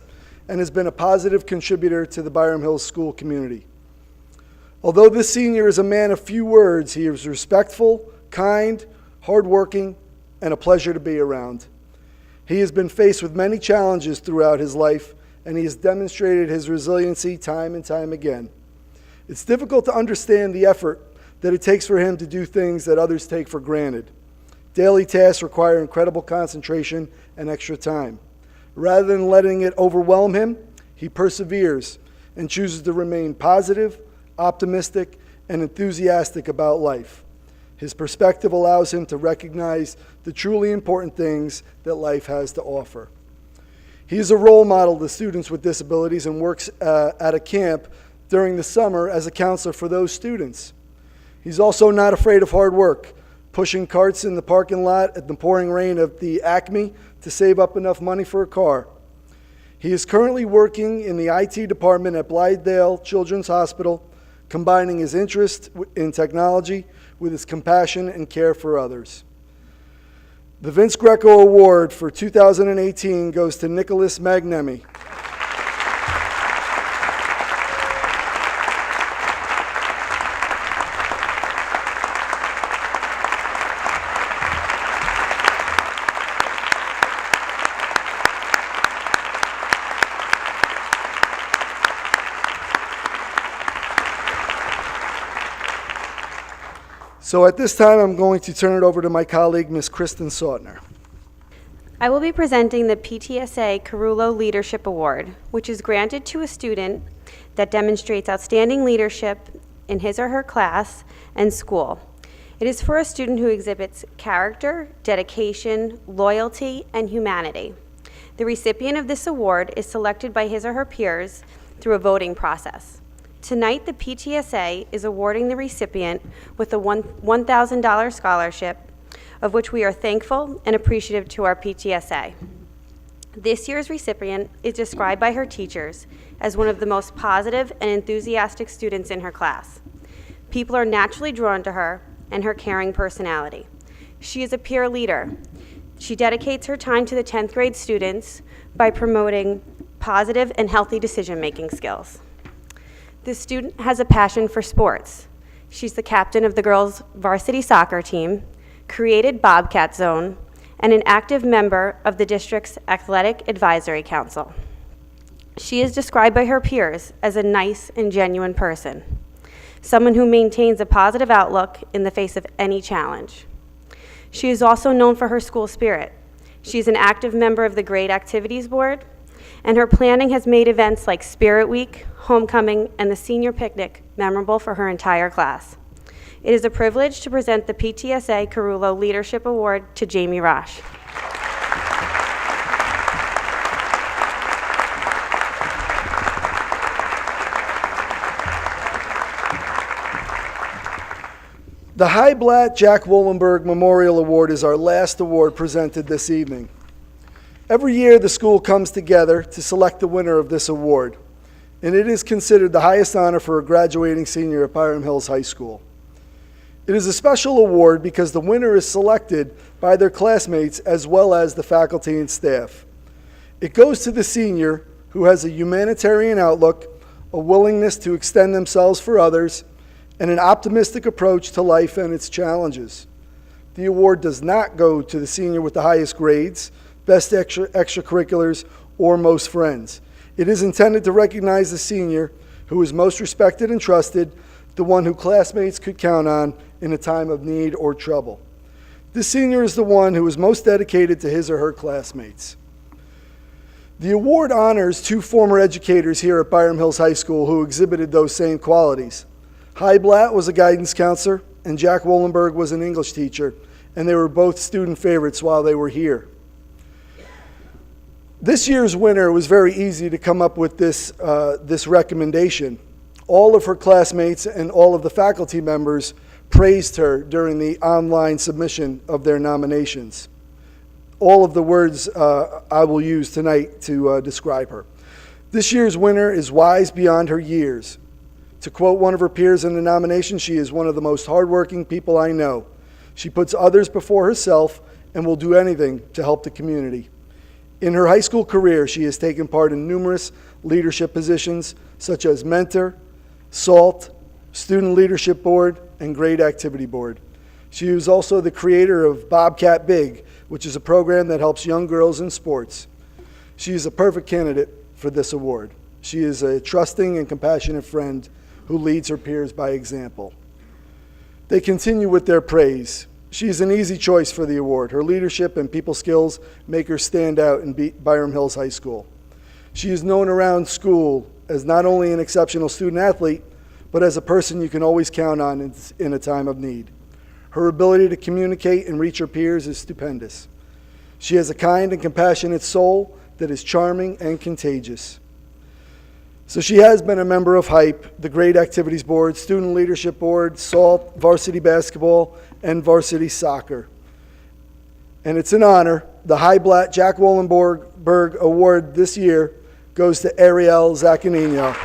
and has been a positive contributor to the Byram Hills school community. Although this senior is a man of few words, he is respectful, kind, hardworking, and a pleasure to be around. He has been faced with many challenges throughout his life, and he has demonstrated his resiliency time and time again. It's difficult to understand the effort that it takes for him to do things that others take for granted. Daily tasks require incredible concentration and extra time. Rather than letting it overwhelm him, he perseveres and chooses to remain positive, optimistic, and enthusiastic about life. His perspective allows him to recognize the truly important things that life has to offer. He is a role model to students with disabilities and works at a camp during the summer as a counselor for those students. He's also not afraid of hard work, pushing carts in the parking lot at the pouring rain of the Acme to save up enough money for a car. He is currently working in the IT department at Blatte-Jack Children's Hospital, combining his interest in technology with his compassion and care for others. The Vince Greco Award for 2018 goes to Nicholas Magnemi. So at this time, I'm going to turn it over to my colleague, Ms. Kristen Sautner. I will be presenting the PTSA Caruolo Leadership Award, which is granted to a student that demonstrates outstanding leadership in his or her class and school. It is for a student who exhibits character, dedication, loyalty, and humanity. The recipient of this award is selected by his or her peers through a voting process. Tonight, the PTSA is awarding the recipient with a $1,000 scholarship, of which we are thankful and appreciative to our PTSA. This year's recipient is described by her teachers as one of the most positive and enthusiastic students in her class. People are naturally drawn to her and her caring personality. She is a peer leader. She dedicates her time to the 10th grade students by promoting positive and healthy decision-making skills. This student has a passion for sports. She's the captain of the girls' varsity soccer team, created Bobcat Zone, and an active member of the district's Athletic Advisory Council. She is described by her peers as a nice and genuine person, someone who maintains a positive outlook in the face of any challenge. She is also known for her school spirit. She's an active member of the Grade Activities Board, and her planning has made events like Spirit Week, Homecoming, and the Senior Picnic memorable for her entire class. It is a privilege to present the PTSA Caruolo Leadership Award to Jamie Rosh. The Blatte-Jack Wollenberg Memorial Award is our last award presented this evening. Every year, the school comes together to select the winner of this award, and it is considered the highest honor for a graduating senior at Byram Hills High School. It is a special award because the winner is selected by their classmates as well as the faculty and staff. It goes to the senior who has a humanitarian outlook, a willingness to extend themselves for others, and an optimistic approach to life and its challenges. The award does not go to the senior with the highest grades, best extracurriculars, or most friends. It is intended to recognize the senior who is most respected and trusted, the one who classmates could count on in a time of need or trouble. This senior is the one who is most dedicated to his or her classmates. The award honors 2 former educators here at Byram Hills High School who exhibited those same qualities. Hy Blatt was a guidance counselor, and Jack Wollenberg was an English teacher, and they were both student favorites while they were here. This year's winner was very easy to come up with this recommendation. All of her classmates and all of the faculty members praised her during the online submission of their nominations. All of the words I will use tonight to describe her. This year's winner is wise beyond her years. To quote one of her peers in the nomination, she is one of the most hardworking people I know. She puts others before herself and will do anything to help the community. In her high school career, she has taken part in numerous leadership positions such as mentor, SALT, Student Leadership Board, and Grade Activity Board. She is also the creator of Bobcat Big, which is a program that helps young girls in sports. She is a perfect candidate for this award. She is a trusting and compassionate friend who leads her peers by example. They continue with their praise. She is an easy choice for the award. Her leadership and people skills make her stand out in Byram Hills High School. She is known around school as not only an exceptional student athlete, but as a person you can always count on in a time of need. Her ability to communicate and reach her peers is stupendous. She has a kind and compassionate soul that is charming and contagious. So she has been a member of HYPE, the Grade Activities Board, Student Leadership Board, SALT, Varsity Basketball, and Varsity Soccer. And it's an honor. The Hy Blatte-Jack Wollenberg Award this year goes to Ariel Zaccanino.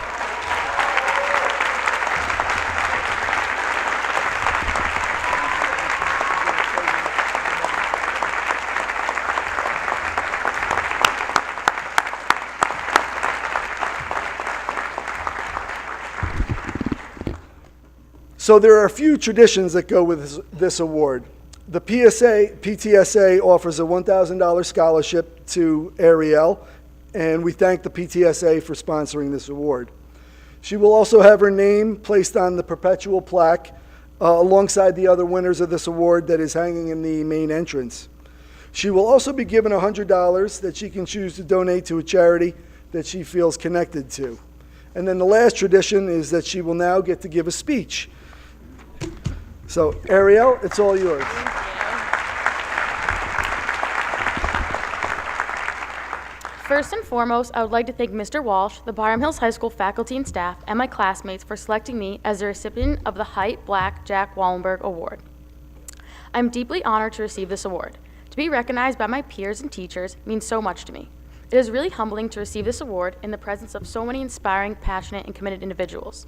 So there are a few traditions that go with this award. The PTSA offers a $1,000 scholarship to Ariel, and we thank the PTSA for sponsoring this award. She will also have her name placed on the perpetual plaque alongside the other winners of this award that is hanging in the main entrance. She will also be given $100 that she can choose to donate to a charity that she feels connected to. And then the last tradition is that she will now get to give a speech. So, Ariel, it's all yours. First and foremost, I would like to thank Mr. Walsh, the Byram Hills High School faculty and staff, and my classmates for selecting me as the recipient of the Hy Blatte-Jack Wollenberg Award. I'm deeply honored to receive this award. To be recognized by my peers and teachers means so much to me. It is really humbling to receive this award in the presence of so many inspiring, passionate, and committed individuals.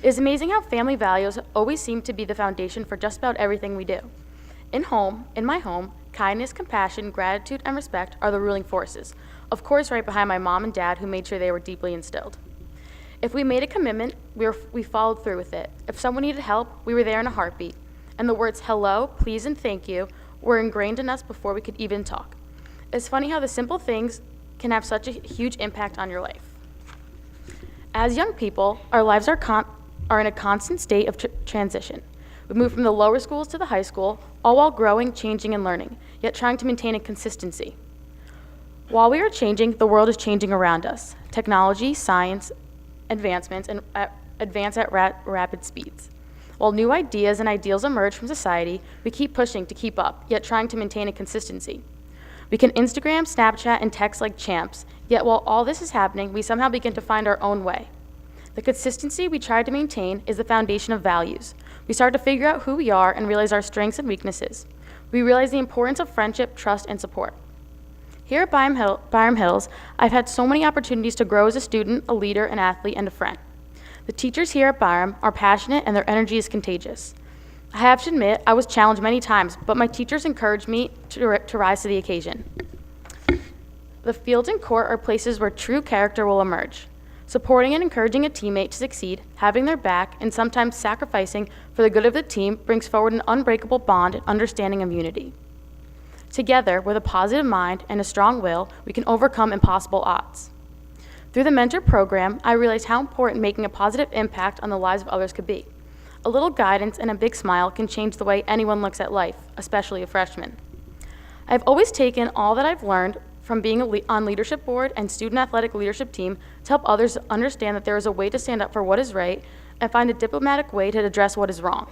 It is amazing how family values always seem to be the foundation for just about everything we do. In my home, kindness, compassion, gratitude, and respect are the ruling forces, of course right behind my mom and dad who made sure they were deeply instilled. If we made a commitment, we followed through with it. If someone needed help, we were there in a heartbeat. And the words hello, please, and thank you were ingrained in us before we could even talk. It's funny how the simple things can have such a huge impact on your life. As young people, our lives are in a constant state of transition. We move from the lower schools to the high school, all while growing, changing, and learning, yet trying to maintain a consistency. While we are changing, the world is changing around us. Technology, science, advancements, and advance at rapid speeds. While new ideas and ideals emerge from society, we keep pushing to keep up, yet trying to maintain a consistency. We can Instagram, Snapchat, and text like champs, yet while all this is happening, we somehow begin to find our own way. The consistency we try to maintain is the foundation of values. We start to figure out who we are and realize our strengths and weaknesses. We realize the importance of friendship, trust, and support. Here at Byram Hills, I've had so many opportunities to grow as a student, a leader, an athlete, and a friend. The teachers here at Byram are passionate and their energy is contagious. I have to admit, I was challenged many times, but my teachers encouraged me to rise to the occasion. The fields and court are places where true character will emerge. Supporting and encouraging a teammate to succeed, having their back, and sometimes sacrificing for the good of the team brings forward an unbreakable bond and understanding of unity. Together, with a positive mind and a strong will, we can overcome impossible odds. Through the mentor program, I realized how important making a positive impact on the lives of others could be. A little guidance and a big smile can change the way anyone looks at life, especially a freshman. I've always taken all that I've learned from being on leadership board and student athletic leadership team to help others understand that there is a way to stand up for what is right and find a diplomatic way to address what is wrong.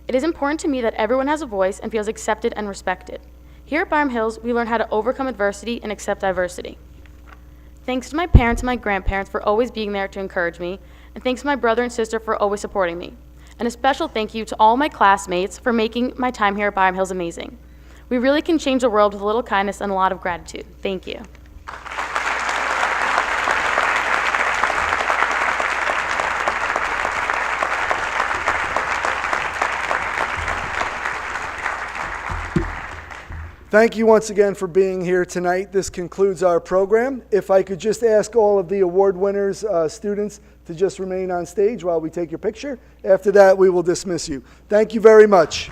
It is important to me that everyone has a voice and feels accepted and respected. Here at Byram Hills, we learn how to overcome adversity and accept diversity. Thanks to my parents and my grandparents for always being there to encourage me, and thanks to my brother and sister for always supporting me. And a special thank you to all my classmates for making my time here at Byram Hills amazing. We really can change the world with a little kindness and a lot of gratitude. Thank you. Thank you once again for being here tonight. This concludes our program. If I could just ask all of the award winners, students, to just remain on stage while we take your picture. After that, we will dismiss you. Thank you very much.